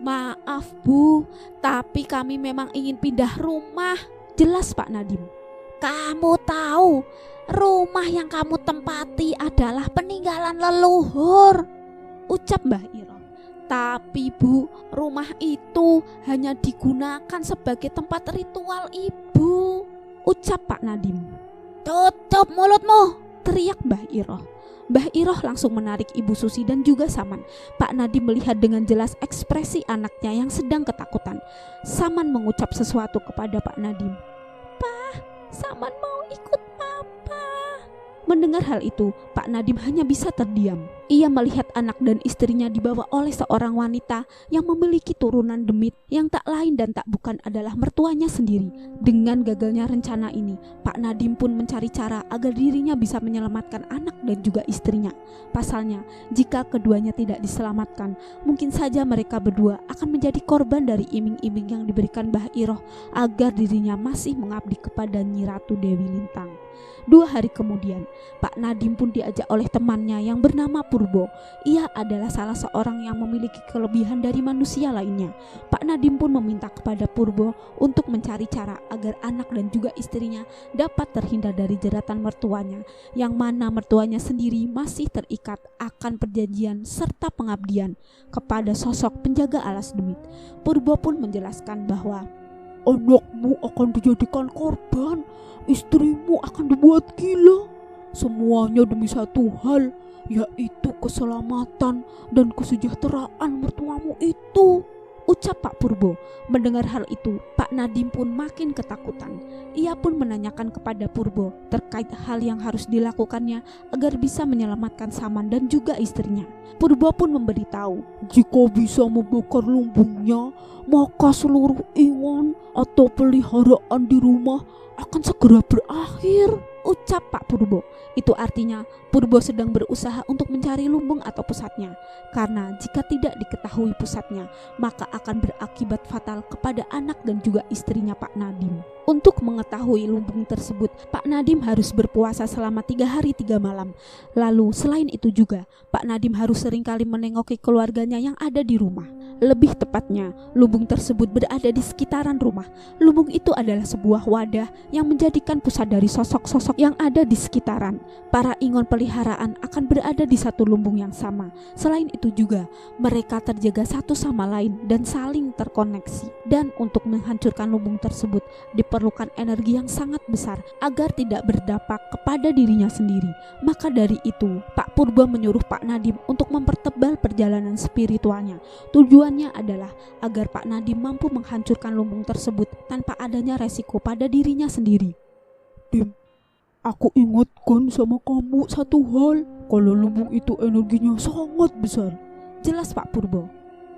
"Maaf Bu, tapi kami memang ingin pindah rumah," jelas Pak Nadim. "Kamu tahu, rumah yang kamu tempati adalah peninggalan leluhur," ucap Mbah Iroh. "Tapi Bu, rumah itu hanya digunakan sebagai tempat ritual Ibu," ucap Pak Nadim. "Tutup mulutmu," teriak Mbah Iroh. Mbah Iroh langsung menarik Ibu Susi dan juga Saman. Pak Nadim melihat dengan jelas ekspresi anaknya yang sedang ketakutan. Saman mengucap sesuatu kepada Pak Nadim. "Pak, Saman mau ikut Papa." Mendengar hal itu, Pak Nadim hanya bisa terdiam. Ia melihat anak dan istrinya dibawa oleh seorang wanita yang memiliki turunan demit yang tak lain dan tak bukan adalah mertuanya sendiri. Dengan gagalnya rencana ini, Pak Nadim pun mencari cara agar dirinya bisa menyelamatkan anak dan juga istrinya. Pasalnya, jika keduanya tidak diselamatkan, mungkin saja mereka berdua akan menjadi korban dari iming-iming yang diberikan Mbah Iroh agar dirinya masih mengabdi kepada Nyi Ratu Dewi Lintang. 2 hari kemudian, Pak Nadim pun diajak oleh temannya yang bernama Purbo. Ia adalah salah seorang yang memiliki kelebihan dari manusia lainnya. Pak Nadim pun meminta kepada Purbo untuk mencari cara agar anak dan juga istrinya dapat terhindar dari jeratan mertuanya, yang mana mertuanya sendiri masih terikat akan perjanjian serta pengabdian kepada sosok penjaga alas demit. Purbo pun menjelaskan bahwa anakmu akan dijadikan korban, istrimu akan dibuat gila. Semuanya demi satu hal, yaitu keselamatan dan kesejahteraan mertuamu itu, ucap Pak Purbo. Mendengar hal itu, Pak Nadim pun makin ketakutan. Ia pun menanyakan kepada Purbo terkait hal yang harus dilakukannya agar bisa menyelamatkan Saman dan juga istrinya. Purbo pun memberitahu, jika bisa membakar lumbungnya, maka seluruh iwan atau peliharaan di rumah akan segera berakhir, ucap Pak Purbo. Itu artinya Purbo sedang berusaha untuk mencari lumbung atau pusatnya, karena jika tidak diketahui pusatnya, maka akan berakibat fatal kepada anak dan juga istrinya Pak Nadim. Untuk mengetahui lumbung tersebut, Pak Nadim harus berpuasa selama 3 hari 3 malam. Lalu selain itu juga, Pak Nadim harus seringkali menengoki keluarganya yang ada di rumah. Lebih tepatnya, lumbung tersebut berada di sekitaran rumah. Lumbung itu adalah sebuah wadah yang menjadikan pusat dari sosok-sosok yang ada di sekitaran. Para ingon peliharaan akan berada di satu lumbung yang sama. Selain itu juga, mereka terjaga satu sama lain dan saling terkoneksi. Dan untuk menghancurkan lumbung tersebut, diperlukan energi yang sangat besar agar tidak berdampak kepada dirinya sendiri. Maka dari itu, Pak Purbo menyuruh Pak Nadim untuk mempertebal perjalanan spiritualnya. Tujuannya adalah agar Pak Nadim mampu menghancurkan lumbung tersebut tanpa adanya resiko pada dirinya sendiri. Dim, aku ingatkan sama kamu satu hal, kalau lumbung itu energinya sangat besar, jelas Pak Purbo.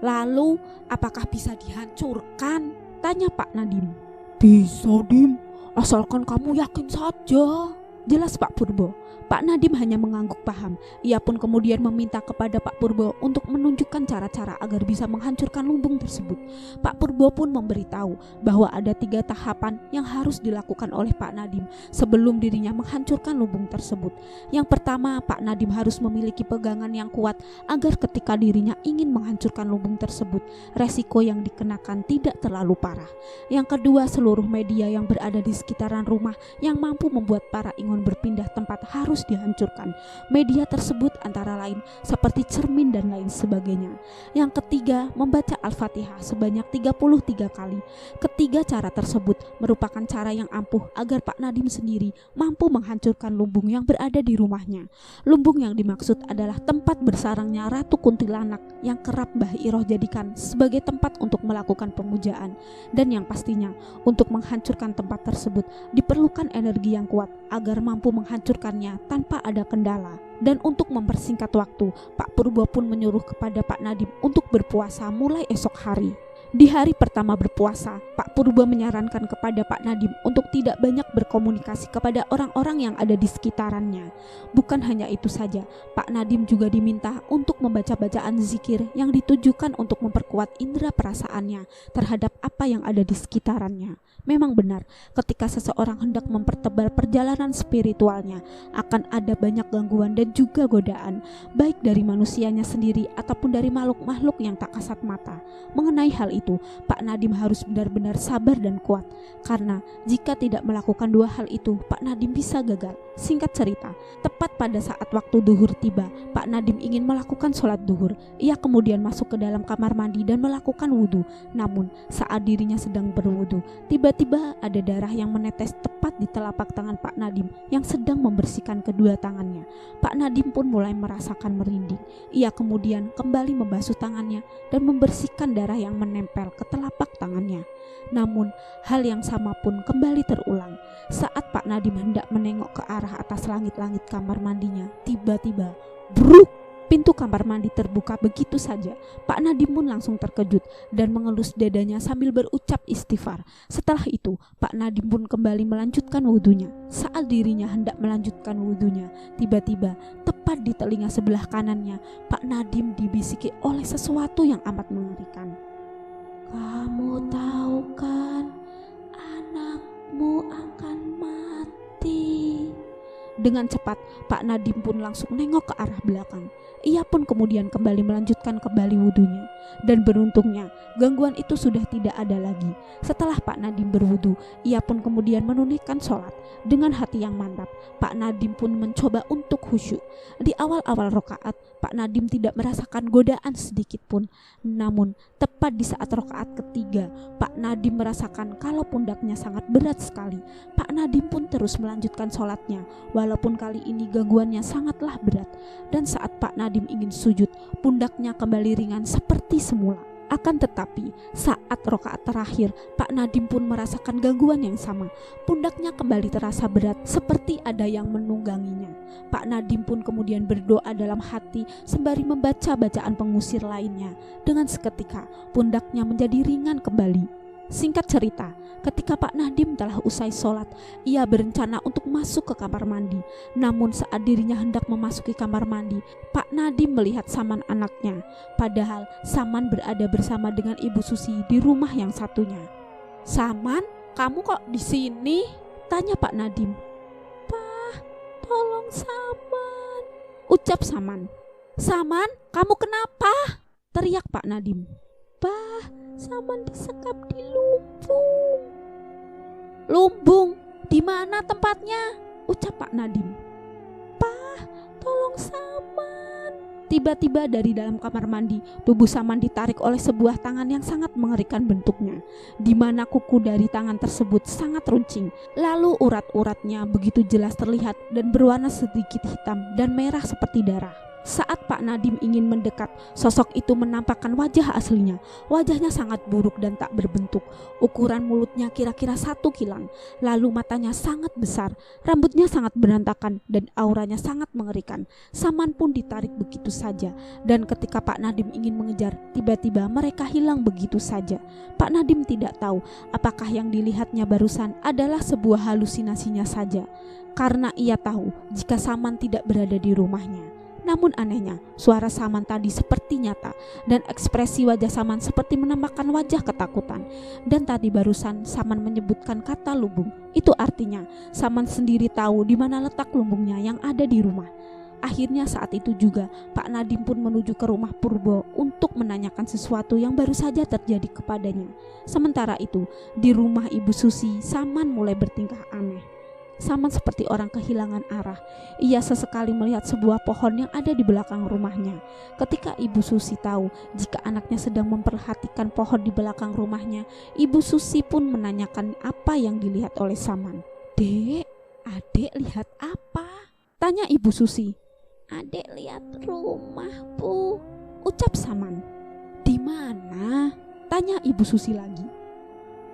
Lalu apakah bisa dihancurkan? Tanya Pak Nadim. Bisa, Dim, asalkan kamu yakin saja, jelas Pak Purbo. Pak Nadim hanya mengangguk paham. Ia pun kemudian meminta kepada Pak Purbo untuk menunjukkan cara-cara agar bisa menghancurkan lumbung tersebut. Pak Purbo pun memberitahu bahwa ada 3 tahapan yang harus dilakukan oleh Pak Nadim sebelum dirinya menghancurkan lumbung tersebut. Yang pertama, Pak Nadim harus memiliki pegangan yang kuat agar ketika dirinya ingin menghancurkan lumbung tersebut, resiko yang dikenakan tidak terlalu parah. Yang kedua, seluruh media yang berada di sekitaran rumah yang mampu membuat para ingon berpindah tempat harus dihancurkan. Media tersebut antara lain seperti cermin dan lain sebagainya. Yang ketiga, membaca Al-Fatihah sebanyak 33 kali. Ketiga cara tersebut merupakan cara yang ampuh agar Pak Nadim sendiri mampu menghancurkan lumbung yang berada di rumahnya. Lumbung yang dimaksud adalah tempat bersarangnya Ratu Kuntilanak yang kerap Mbah Iroh jadikan sebagai tempat untuk melakukan pemujaan. Dan yang pastinya, untuk menghancurkan tempat tersebut diperlukan energi yang kuat agar mampu menghancurkannya tanpa ada kendala. Dan untuk mempersingkat waktu, Pak Purbo pun menyuruh kepada Pak Nadim untuk berpuasa mulai esok hari. Di hari pertama berpuasa, Pak Purbo menyarankan kepada Pak Nadim untuk tidak banyak berkomunikasi kepada orang-orang yang ada di sekitarannya. Bukan hanya itu saja, Pak Nadim juga diminta untuk membaca bacaan zikir yang ditujukan untuk memperkuat indera perasaannya terhadap apa yang ada di sekitarannya. Memang benar, ketika seseorang hendak mempertebal perjalanan spiritualnya, akan ada banyak gangguan dan juga godaan, baik dari manusianya sendiri ataupun dari makhluk-makhluk yang tak kasat mata. Mengenai hal itu, Pak Nadim harus benar-benar sabar dan kuat, karena jika tidak melakukan 2 hal itu, Pak Nadim bisa gagal. Singkat cerita, tepat pada saat waktu duhur tiba, Pak Nadim ingin melakukan sholat duhur. Ia kemudian masuk ke dalam kamar mandi dan melakukan wudhu. Namun, saat dirinya sedang berwudhu, tiba Tiba-tiba ada darah yang menetes tepat di telapak tangan Pak Nadim yang sedang membersihkan kedua tangannya. Pak Nadim pun mulai merasakan merinding. Ia kemudian kembali membasuh tangannya dan membersihkan darah yang menempel ke telapak tangannya. Namun hal yang sama pun kembali terulang. Saat Pak Nadim hendak menengok ke arah atas langit-langit kamar mandinya, tiba-tiba bruk! Pintu kamar mandi terbuka begitu saja. Pak Nadim pun langsung terkejut dan mengelus dadanya sambil berucap istighfar. Setelah itu, Pak Nadim pun kembali melanjutkan wudhunya. Saat dirinya hendak melanjutkan wudhunya, tiba-tiba tepat di telinga sebelah kanannya, Pak Nadim dibisiki oleh sesuatu yang amat mengerikan. "Kamu tahu kan, anakmu akan mati." Dengan cepat, Pak Nadim pun langsung nengok ke arah belakang. Ia pun kemudian kembali melanjutkan kembali wudhunya. Dan beruntungnya, gangguan itu sudah tidak ada lagi. Setelah Pak Nadim berwudhu, ia pun kemudian menunaikan sholat. Dengan hati yang mantap, Pak Nadim pun mencoba untuk khusyuk. Di awal-awal rakaat, Pak Nadim tidak merasakan godaan sedikit pun. Namun, tepat di saat rakaat ketiga, Pak Nadim merasakan kalau pundaknya sangat berat sekali. Pak Nadim pun terus melanjutkan sholatnya, walaupun kali ini gangguannya sangatlah berat. Dan saat Pak Nadim ingin sujud, pundaknya kembali ringan seperti semula. Akan tetapi saat rakaat terakhir, Pak Nadim pun merasakan gangguan yang sama. Pundaknya kembali terasa berat seperti ada yang menungganginya. Pak Nadim pun kemudian berdoa dalam hati sembari membaca bacaan pengusir lainnya. Dengan seketika pundaknya menjadi ringan kembali. Singkat cerita, ketika Pak Nadim telah usai sholat, ia berencana untuk masuk ke kamar mandi. Namun saat dirinya hendak memasuki kamar mandi, Pak Nadim melihat Saman anaknya. Padahal Saman berada bersama dengan Ibu Susi di rumah yang satunya. "Saman, kamu kok di sini?" tanya Pak Nadim. "Pak, tolong Saman," ucap Saman. "Saman, kamu kenapa?" teriak Pak Nadim. "Pak, Saman disekap di lumbung." "Lumbung? Di mana tempatnya?" ucap Pak Nadim. "Pak, tolong Saman." Tiba-tiba dari dalam kamar mandi, tubuh Saman ditarik oleh sebuah tangan yang sangat mengerikan bentuknya, di mana kuku dari tangan tersebut sangat runcing. Lalu urat-uratnya begitu jelas terlihat dan berwarna sedikit hitam dan merah seperti darah. Saat Pak Nadim ingin mendekat, sosok itu menampakkan wajah aslinya. Wajahnya sangat buruk dan tak berbentuk. Ukuran mulutnya kira-kira 1 kilan. Lalu matanya sangat besar, rambutnya sangat berantakan dan auranya sangat mengerikan. Saman pun ditarik begitu saja. Dan ketika Pak Nadim ingin mengejar, tiba-tiba mereka hilang begitu saja. Pak Nadim tidak tahu apakah yang dilihatnya barusan adalah sebuah halusinasinya saja, karena ia tahu jika Saman tidak berada di rumahnya. Namun anehnya, suara Saman tadi seperti nyata dan ekspresi wajah Saman seperti menampakkan wajah ketakutan. Dan tadi barusan Saman menyebutkan kata lumbung. Itu artinya Saman sendiri tahu di mana letak lumbungnya yang ada di rumah. Akhirnya saat itu juga Pak Nadim pun menuju ke rumah Purbo untuk menanyakan sesuatu yang baru saja terjadi kepadanya. Sementara itu, di rumah Ibu Susi, Saman mulai bertingkah aneh. Saman seperti orang kehilangan arah. Ia sesekali melihat sebuah pohon yang ada di belakang rumahnya. Ketika Ibu Susi tahu jika anaknya sedang memperhatikan pohon di belakang rumahnya, Ibu Susi pun menanyakan apa yang dilihat oleh Saman. "Dek, adek lihat apa?" tanya Ibu Susi. "Adek lihat rumah, Bu," ucap Saman. "Di mana?" tanya Ibu Susi lagi.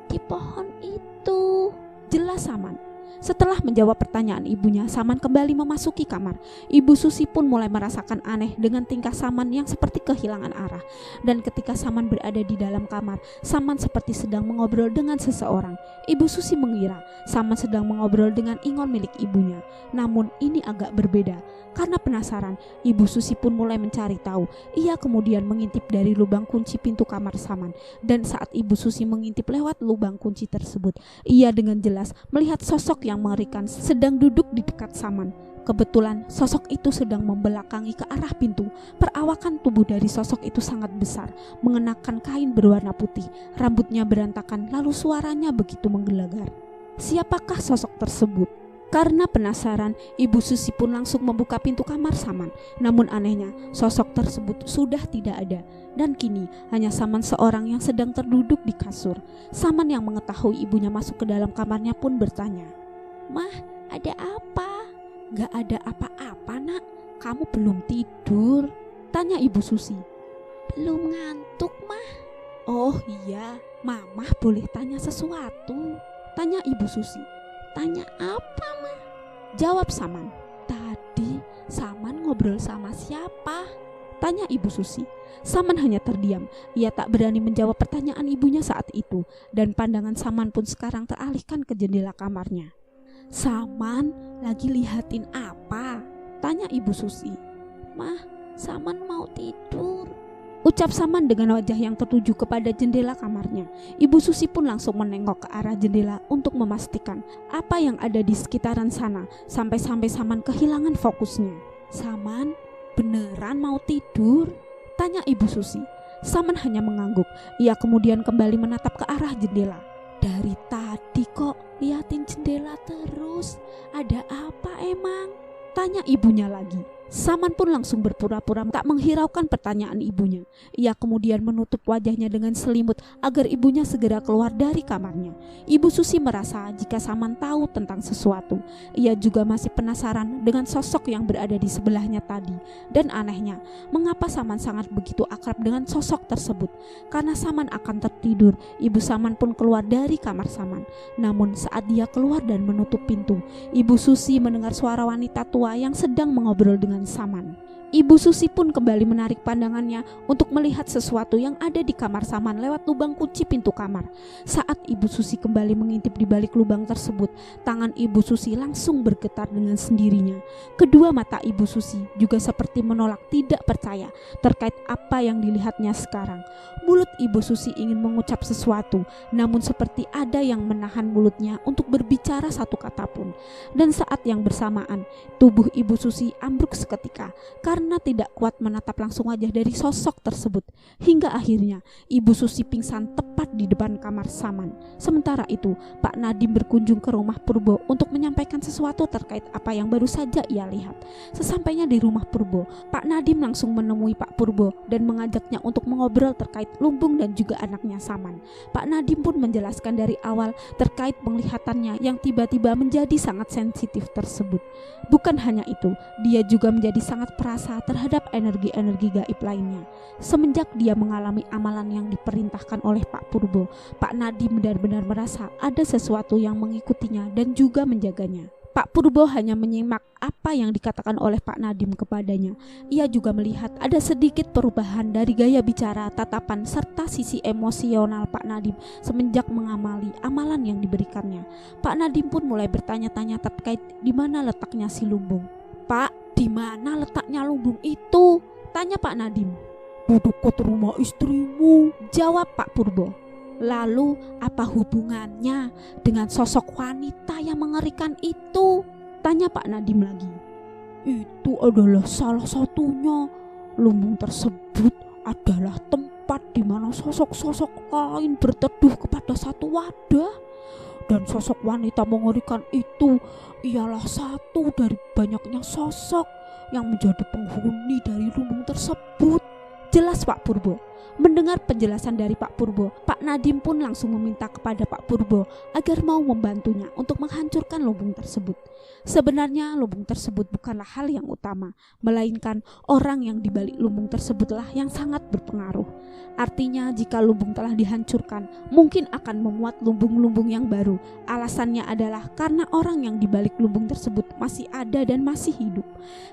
"Di pohon itu," jelas Saman. Setelah menjawab pertanyaan ibunya, Saman kembali memasuki kamar. Ibu Susi pun mulai merasakan aneh dengan tingkah Saman yang seperti kehilangan arah. Dan ketika Saman berada di dalam kamar, Saman seperti sedang mengobrol dengan seseorang. Ibu Susi mengira Saman sedang mengobrol dengan ingon milik ibunya. Namun ini agak berbeda. Karena penasaran, Ibu Susi pun mulai mencari tahu. Ia kemudian mengintip dari lubang kunci pintu kamar Saman. Dan saat Ibu Susi mengintip lewat lubang kunci tersebut, ia dengan jelas melihat sosok yang mengerikan sedang duduk di dekat Saman. Kebetulan sosok itu sedang membelakangi ke arah pintu. Perawakan tubuh dari sosok itu sangat besar, mengenakan kain berwarna putih, rambutnya berantakan, lalu suaranya begitu menggelegar. Siapakah sosok tersebut? Karena penasaran, Ibu Susi pun langsung membuka pintu kamar Saman. Namun anehnya, sosok tersebut sudah tidak ada. Dan kini hanya Saman seorang yang sedang terduduk di kasur. Saman yang mengetahui ibunya masuk ke dalam kamarnya pun bertanya, "Mah, ada apa?" "Gak ada apa-apa nak, kamu belum tidur?" tanya Ibu Susi. "Belum ngantuk mah." "Oh iya, Mamah boleh tanya sesuatu?" tanya Ibu Susi. "Tanya apa mah?" jawab Saman. "Tadi Saman ngobrol sama siapa?" tanya Ibu Susi. Saman hanya terdiam. Ia tak berani menjawab pertanyaan ibunya saat itu, dan pandangan Saman pun sekarang teralihkan ke jendela kamarnya. "Saman lagi lihatin apa?" tanya Ibu Susi. "Mah, Saman mau tidur," ucap Saman dengan wajah yang tertuju kepada jendela kamarnya. Ibu Susi pun langsung menengok ke arah jendela untuk memastikan apa yang ada di sekitaran sana, sampai-sampai Saman kehilangan fokusnya. "Saman beneran mau tidur?" tanya Ibu Susi. Saman hanya mengangguk. Ia kemudian kembali menatap ke arah jendela. "Dari tadi kok liatin jendela terus, ada apa emang?" tanya ibunya lagi. Saman pun langsung berpura-pura tak menghiraukan pertanyaan ibunya. Ia kemudian menutup wajahnya dengan selimut agar ibunya segera keluar dari kamarnya. Ibu Susi merasa jika Saman tahu tentang sesuatu. Ia juga masih penasaran dengan sosok yang berada di sebelahnya tadi. Dan anehnya, mengapa Saman sangat begitu akrab dengan sosok tersebut? Karena Saman akan tertidur, ibu Saman pun keluar dari kamar Saman. Namun saat dia keluar dan menutup pintu, Ibu Susi mendengar suara wanita tua yang sedang mengobrol dengan Saman. Ibu Susi pun kembali menarik pandangannya untuk melihat sesuatu yang ada di kamar Saman lewat lubang kunci pintu kamar. Saat Ibu Susi kembali mengintip di balik lubang tersebut, tangan Ibu Susi langsung bergetar dengan sendirinya. Kedua mata Ibu Susi juga seperti menolak, tidak percaya terkait apa yang dilihatnya sekarang. Mulut Ibu Susi ingin mengucap sesuatu, namun seperti ada yang menahan mulutnya untuk berbicara satu kata pun. Dan saat yang bersamaan, tubuh Ibu Susi ambruk seketika karena tidak kuat menatap langsung wajah dari sosok tersebut. Hingga akhirnya Ibu Susi pingsan tepat di depan kamar Saman. Sementara itu Pak Nadim berkunjung ke rumah Purbo untuk menyampaikan sesuatu terkait apa yang baru saja ia lihat. Sesampainya di rumah Purbo, Pak Nadim langsung menemui Pak Purbo dan mengajaknya untuk mengobrol terkait Lumbung dan juga anaknya Saman. Pak Nadim pun menjelaskan dari awal terkait penglihatannya yang tiba-tiba menjadi sangat sensitif tersebut. Bukan hanya itu, dia juga menjadi sangat perasa terhadap energi-energi gaib lainnya. Semenjak dia mengalami amalan yang diperintahkan oleh Pak Purbo, Pak Nadim benar-benar merasa ada sesuatu yang mengikutinya dan juga menjaganya. Pak Purbo hanya menyimak apa yang dikatakan oleh Pak Nadim kepadanya. Ia juga melihat ada sedikit perubahan dari gaya bicara, tatapan, serta sisi emosional Pak Nadim semenjak mengamali amalan yang diberikannya. Pak Nadim pun mulai bertanya-tanya terkait di mana letaknya si Lumbung. "Pak, di mana letaknya Lumbung itu?" tanya Pak Nadim. "Di dekat rumah istrimu," jawab Pak Purbo. "Lalu apa hubungannya dengan sosok wanita yang mengerikan itu?" tanya Pak Nadim lagi. "Itu adalah salah satunya. Lumbung tersebut adalah tempat di mana sosok-sosok lain berteduh kepada satu wadah. Dan sosok wanita mengerikan itu ialah satu dari banyaknya sosok yang menjadi penghuni dari lumbung tersebut," jelas Pak Purbo. Mendengar penjelasan dari Pak Purbo, Pak Nadim pun langsung meminta kepada Pak Purbo agar mau membantunya untuk menghancurkan lumbung tersebut. Sebenarnya lumbung tersebut bukanlah hal yang utama, melainkan orang yang di balik lumbung tersebutlah yang sangat berpengaruh. Artinya jika lumbung telah dihancurkan, mungkin akan memuat lumbung-lumbung yang baru. Alasannya adalah karena orang yang di balik lumbung tersebut masih ada dan masih hidup.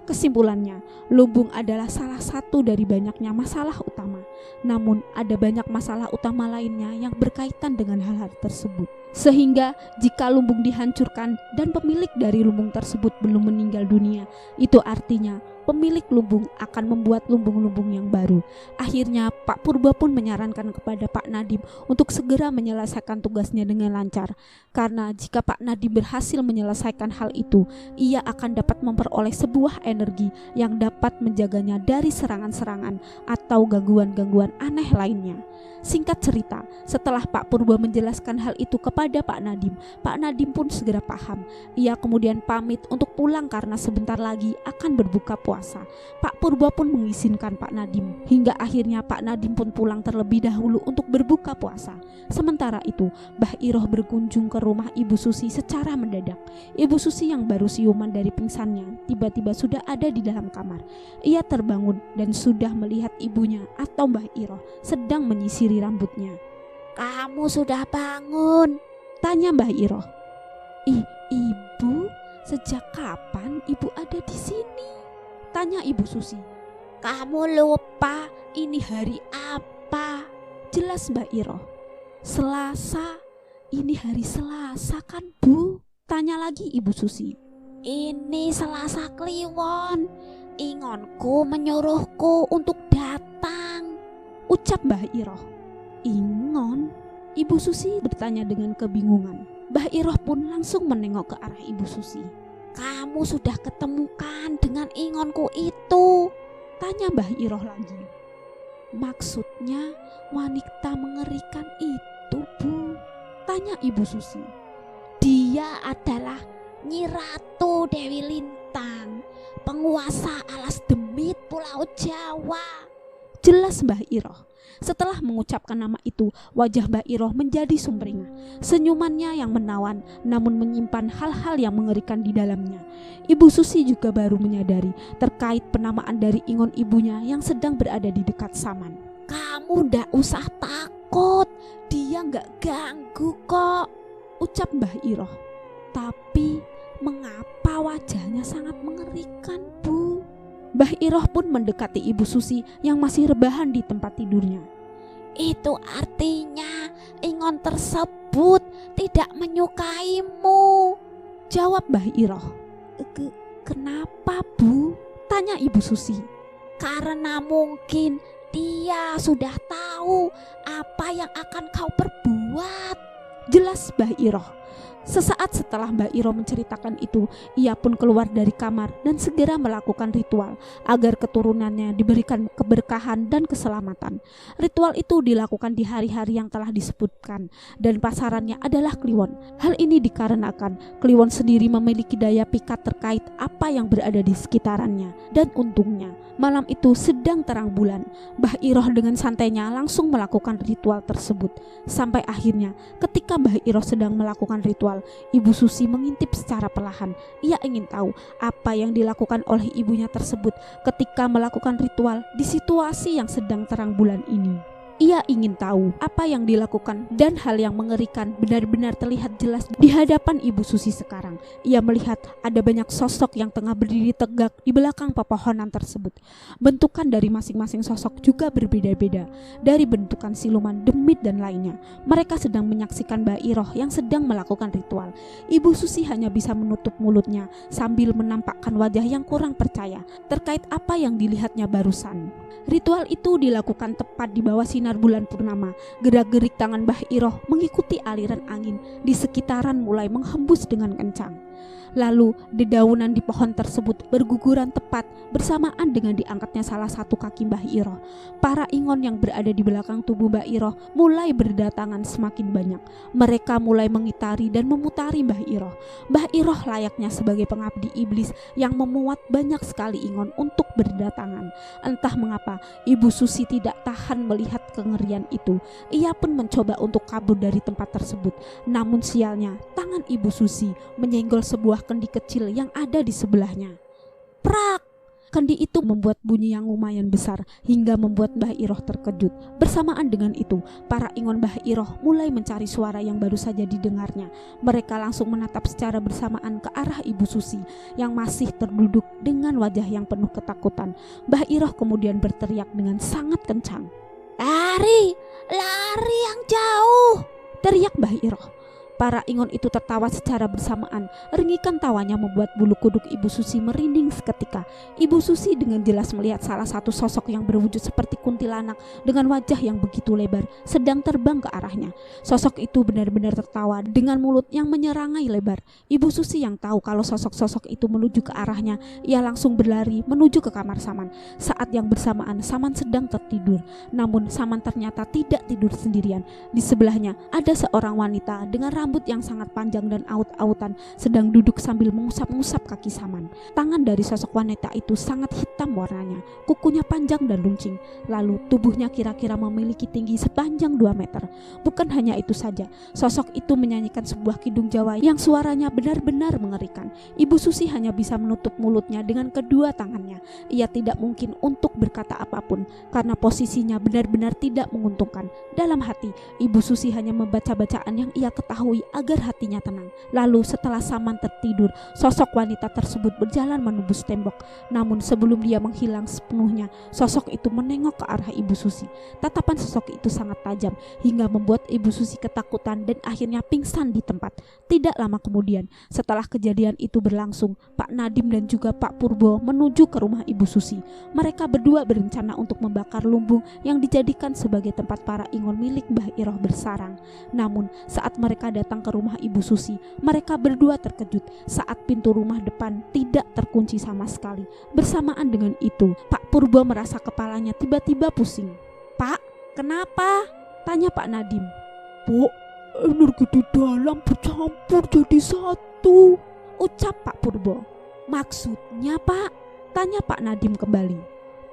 Kesimpulannya, lumbung adalah salah satu dari banyaknya masalah utama. Namun ada banyak masalah utama lainnya yang berkaitan dengan hal-hal tersebut. Sehingga jika lumbung dihancurkan dan pemilik dari lumbung tersebut belum meninggal dunia, itu artinya pemilik lumbung akan membuat lumbung-lumbung yang baru. Akhirnya Pak Purbo pun menyarankan kepada Pak Nadim untuk segera menyelesaikan tugasnya dengan lancar. Karena jika Pak Nadim berhasil menyelesaikan hal itu, ia akan dapat memperoleh sebuah energi yang dapat menjaganya dari serangan-serangan atau gangguan-gangguan aneh lainnya. Singkat cerita, setelah Pak Purbo menjelaskan hal itu kepada Pak Nadim pun segera paham. Ia kemudian pamit untuk pulang karena sebentar lagi akan berbuka puasa. puasa. Pak Purbo pun mengizinkan Pak Nadim, hingga akhirnya Pak Nadim pun pulang terlebih dahulu untuk berbuka puasa. Sementara itu, Mbah Iroh berkunjung ke rumah Ibu Susi secara mendadak. Ibu Susi yang baru siuman dari pingsannya tiba-tiba sudah ada di dalam kamar. Ia terbangun dan sudah melihat ibunya atau Mbah Iroh sedang menyisiri rambutnya. "Kamu sudah bangun?" tanya Mbah Iroh. Ibu, sejak kapan ibu ada di sini? Tanya Ibu Susi. "Kamu lupa ini hari apa?" Jelas Mbak Iroh. "Selasa, ini hari Selasa kan Bu?" Tanya lagi Ibu Susi. "Ini Selasa Kliwon. Ingonku menyuruhku untuk datang," ucap Mbah Iroh. "Ingon?" Ibu Susi bertanya dengan kebingungan. Mbah Iroh pun langsung menengok ke arah Ibu Susi. "Kamu sudah ketemukan dengan ingonku itu?" tanya Mbah Iroh lagi. "Maksudnya wanita mengerikan itu Bu?" tanya Ibu Susi. "Dia adalah Nyi Ratu Dewi Lintang, penguasa alas demit Pulau Jawa," jelas Mbah Iroh. Setelah mengucapkan nama itu, wajah Mbah Iroh menjadi sumringah. Senyumannya yang menawan namun menyimpan hal-hal yang mengerikan di dalamnya. Ibu Susi juga baru menyadari terkait penamaan dari ingon ibunya yang sedang berada di dekat Saman. "Kamu ndak usah takut, dia nggak ganggu kok," ucap Mbah Iroh. "Tapi mengapa wajahnya sangat mengerikan Bu?" Mbah Iroh pun mendekati Ibu Susi yang masih rebahan di tempat tidurnya. "Itu artinya ingon tersebut tidak menyukaimu," jawab Mbah Iroh. Kenapa Bu?" tanya Ibu Susi. "Karena mungkin dia sudah tahu apa yang akan kau perbuat," jelas Mbah Iroh. Sesaat setelah Mbak Iroh menceritakan itu, ia pun keluar dari kamar dan segera melakukan ritual agar keturunannya diberikan keberkahan dan keselamatan. Ritual itu dilakukan di hari-hari yang telah disebutkan dan pasarannya adalah Kliwon. Hal ini dikarenakan Kliwon sendiri memiliki daya pikat terkait apa yang berada di sekitarannya. Dan untungnya malam itu sedang terang bulan. Mbah Iroh dengan santainya langsung melakukan ritual tersebut. Sampai akhirnya ketika Mbah Iroh sedang melakukan ritual, Ibu Susi mengintip secara perlahan. Ia ingin tahu apa yang dilakukan oleh ibunya tersebut ketika melakukan ritual di situasi yang sedang terang bulan ini. Ia ingin tahu apa yang dilakukan dan hal yang mengerikan benar-benar terlihat jelas di hadapan Ibu Susi sekarang. Ia melihat ada banyak sosok yang tengah berdiri tegak di belakang pepohonan tersebut. Bentukan dari masing-masing sosok juga berbeda-beda, dari bentukan siluman, demit dan lainnya. Mereka sedang menyaksikan Mbak Iroh yang sedang melakukan ritual. Ibu Susi hanya bisa menutup mulutnya sambil menampakkan wajah yang kurang percaya terkait apa yang dilihatnya barusan. Ritual itu dilakukan tepat di bawah sinar bulan purnama. Gerak-gerik tangan Mbah Iroh mengikuti aliran angin di sekitaran mulai menghembus dengan kencang. Lalu dedaunan di pohon tersebut berguguran tepat bersamaan dengan diangkatnya salah satu kaki Mbah Iroh. Para ingon yang berada di belakang tubuh Mbah Iroh mulai berdatangan semakin banyak. Mereka mulai mengitari dan memutari Mbah Iroh. Mbah Iroh layaknya sebagai pengabdi iblis yang memuat banyak sekali ingon untuk berdatangan. Entah mengapa Ibu Susi tidak tahan melihat kengerian itu. Ia pun mencoba untuk kabur dari tempat tersebut. Namun sialnya, tangan Ibu Susi menyenggol sebuah kendi kecil yang ada di sebelahnya. Prak! Kendi itu membuat bunyi yang lumayan besar hingga membuat Mbah Iroh terkejut. Bersamaan dengan itu, para ingon Mbah Iroh mulai mencari suara yang baru saja didengarnya. Mereka langsung menatap secara bersamaan ke arah Ibu Susi yang masih terduduk dengan wajah yang penuh ketakutan. Mbah Iroh kemudian berteriak dengan sangat kencang. "Lari! Lari yang jauh!" teriak Mbah Iroh. Para ingon itu tertawa secara bersamaan. Rengikan tawanya membuat bulu kuduk Ibu Susi merinding seketika. Ibu Susi dengan jelas melihat salah satu sosok yang berwujud seperti kuntilanak dengan wajah yang begitu lebar sedang terbang ke arahnya. Sosok itu benar-benar tertawa dengan mulut yang menyerangai lebar. Ibu Susi yang tahu kalau sosok-sosok itu menuju ke arahnya, ia langsung berlari menuju ke kamar Saman. Saat yang bersamaan Saman sedang tertidur. Namun Saman ternyata tidak tidur sendirian. Di sebelahnya ada seorang wanita dengan berambut yang sangat panjang dan aut-autan sedang duduk sambil mengusap-ngusap kaki Saman. Tangan dari sosok wanita itu sangat hitam warnanya, kukunya panjang dan runcing, lalu tubuhnya kira-kira memiliki tinggi sepanjang 2 meter. Bukan hanya itu saja, sosok itu menyanyikan sebuah kidung Jawa yang suaranya benar-benar mengerikan. Ibu Susi hanya bisa menutup mulutnya dengan kedua tangannya. Ia tidak mungkin untuk berkata apapun karena posisinya benar-benar tidak menguntungkan. Dalam hati, Ibu Susi hanya membaca bacaan yang ia ketahui agar hatinya tenang. Lalu setelah Saman tertidur, sosok wanita tersebut berjalan menembus tembok. Namun sebelum dia menghilang sepenuhnya, sosok itu menengok ke arah Ibu Susi. Tatapan sosok itu sangat tajam hingga membuat Ibu Susi ketakutan dan akhirnya pingsan di tempat. Tidak lama kemudian, setelah kejadian itu berlangsung, Pak Nadim dan juga Pak Purbo menuju ke rumah Ibu Susi. Mereka berdua berencana untuk membakar lumbung yang dijadikan sebagai tempat para ingon milik Mbah Iroh bersarang. Namun saat mereka datang ke rumah Ibu Susi, mereka berdua terkejut saat pintu rumah depan tidak terkunci sama sekali. Bersamaan dengan itu, Pak Purbo merasa kepalanya tiba-tiba pusing. "Pak, kenapa?" tanya Pak Nadim. "Bu, energi di dalam bercampur jadi satu," ucap Pak Purbo. "Maksudnya, Pak?" tanya Pak Nadim kembali.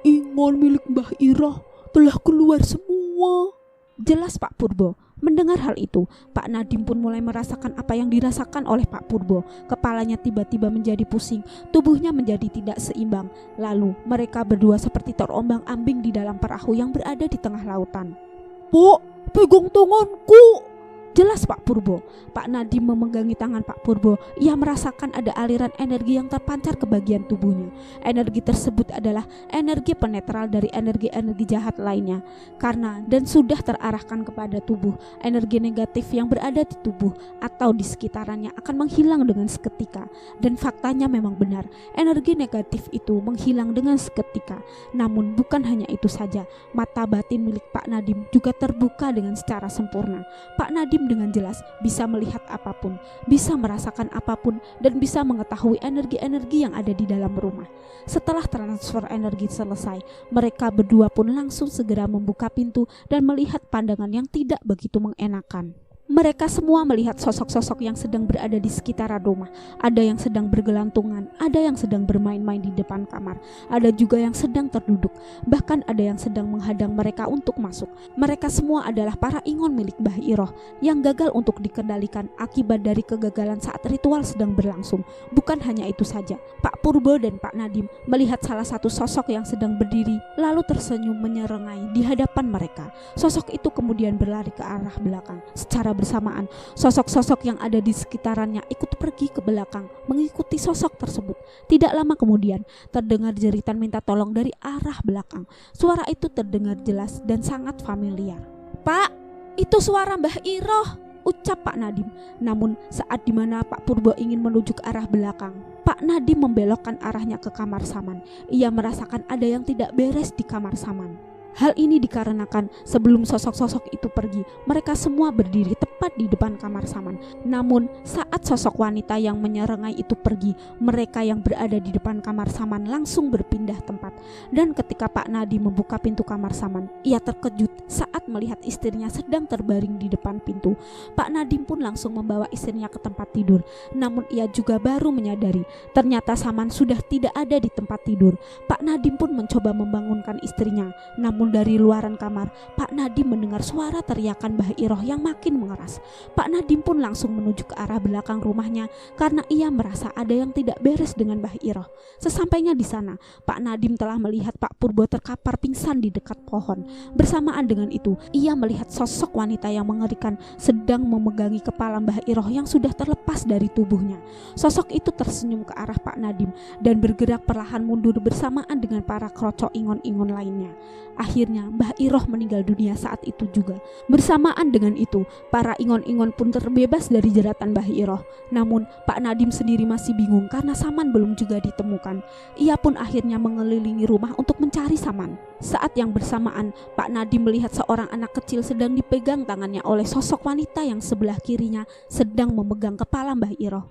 "Ingon milik Mbah Iroh telah keluar semua," jelas Pak Purbo. Mendengar hal itu, Pak Nadim pun mulai merasakan apa yang dirasakan oleh Pak Purbo. Kepalanya tiba-tiba menjadi pusing, tubuhnya menjadi tidak seimbang. Lalu mereka berdua seperti terombang-ambing di dalam perahu yang berada di tengah lautan. "Pak, pegang tanganku," jelas Pak Purbo. Pak Nadim memegangi tangan Pak Purbo. Ia merasakan ada aliran energi yang terpancar ke bagian tubuhnya. Energi tersebut adalah energi penetral dari energi-energi jahat lainnya. Karena dan sudah terarahkan kepada tubuh, energi negatif yang berada di tubuh atau di sekitarannya akan menghilang dengan seketika. Dan faktanya memang benar, energi negatif itu menghilang dengan seketika. Namun bukan hanya itu saja, mata batin milik Pak Nadim juga terbuka dengan secara sempurna. Pak Nadim dengan jelas bisa melihat apapun, bisa merasakan apapun, dan bisa mengetahui energi-energi yang ada di dalam rumah. Setelah transfer energi selesai, mereka berdua pun langsung segera membuka pintu dan melihat pandangan yang tidak begitu mengenakan. Mereka semua melihat sosok-sosok yang sedang berada di sekitaran rumah. Ada yang sedang bergelantungan, ada yang sedang bermain-main di depan kamar, ada juga yang sedang terduduk, bahkan ada yang sedang menghadang mereka untuk masuk. Mereka semua adalah para ingon milik Mbah Iroh yang gagal untuk dikendalikan akibat dari kegagalan saat ritual sedang berlangsung. Bukan hanya itu saja, Pak Purbo dan Pak Nadim melihat salah satu sosok yang sedang berdiri lalu tersenyum menyerengai di hadapan mereka. Sosok itu kemudian berlari ke arah belakang. Secara bersamaan, sosok-sosok yang ada di sekitarannya ikut pergi ke belakang mengikuti sosok tersebut. Tidak lama kemudian, terdengar jeritan minta tolong dari arah belakang. Suara itu terdengar jelas dan sangat familiar. "Pak, itu suara Mbah Iroh," ucap Pak Nadim. Namun saat dimana Pak Purbo ingin menuju ke arah belakang, Pak Nadim membelokkan arahnya ke kamar Saman. Ia merasakan ada yang tidak beres di kamar Saman. Hal ini dikarenakan sebelum sosok-sosok itu pergi, mereka semua berdiri tepat di depan kamar Saman. Namun saat sosok wanita yang menyerengai itu pergi, mereka yang berada di depan kamar Saman langsung berpindah tempat. Dan ketika Pak Nadi membuka pintu kamar Saman, ia terkejut saat melihat istrinya sedang terbaring di depan pintu. Pak Nadim pun langsung membawa istrinya ke tempat tidur. Namun ia juga baru menyadari ternyata Saman sudah tidak ada di tempat tidur. Pak Nadim pun mencoba membangunkan istrinya. Namun dari luaran kamar, Pak Nadim mendengar suara teriakan Mbah Iroh yang makin mengeras. Pak Nadim pun langsung menuju ke arah belakang rumahnya karena ia merasa ada yang tidak beres dengan Mbah Iroh. Sesampainya di sana, Pak Nadim telah melihat Pak Purbo terkapar pingsan di dekat pohon. Bersamaan dengan itu, ia melihat sosok wanita yang mengerikan sedang memegangi kepala Mbah Iroh yang sudah terlepas dari tubuhnya. Sosok itu tersenyum ke arah Pak Nadim dan bergerak perlahan mundur bersamaan dengan para krocok ingon-ingon lainnya. Akhirnya Mbah Iroh meninggal dunia saat itu juga. Bersamaan dengan itu, para ingon-ingon pun terbebas dari jeratan Mbah Iroh. Namun Pak Nadim sendiri masih bingung karena Saman belum juga ditemukan. Ia pun akhirnya mengelilingi rumah untuk mencari Saman. Saat yang bersamaan, Pak Nadim melihat seorang anak kecil sedang dipegang tangannya oleh sosok wanita yang sebelah kirinya sedang memegang kepala Mbah Iroh.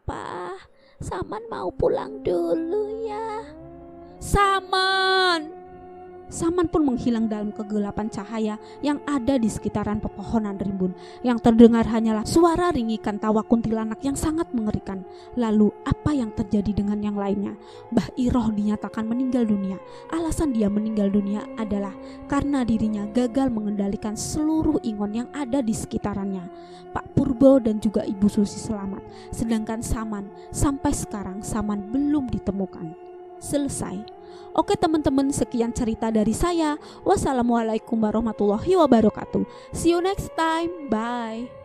"Pak, Saman mau pulang dulu ya." "Saman!" Saman pun menghilang dalam kegelapan cahaya yang ada di sekitaran pepohonan rimbun. Yang terdengar hanyalah suara ringikan tawa kuntilanak yang sangat mengerikan. Lalu apa yang terjadi dengan yang lainnya? Mbah Iroh dinyatakan meninggal dunia. Alasan dia meninggal dunia adalah karena dirinya gagal mengendalikan seluruh ingon yang ada di sekitarannya. Pak Purbo dan juga Ibu Susi selamat. Sedangkan Saman, sampai sekarang Saman belum ditemukan. Selesai. Oke teman-teman, sekian cerita dari saya. Wassalamualaikum warahmatullahi wabarakatuh. See you next time. Bye.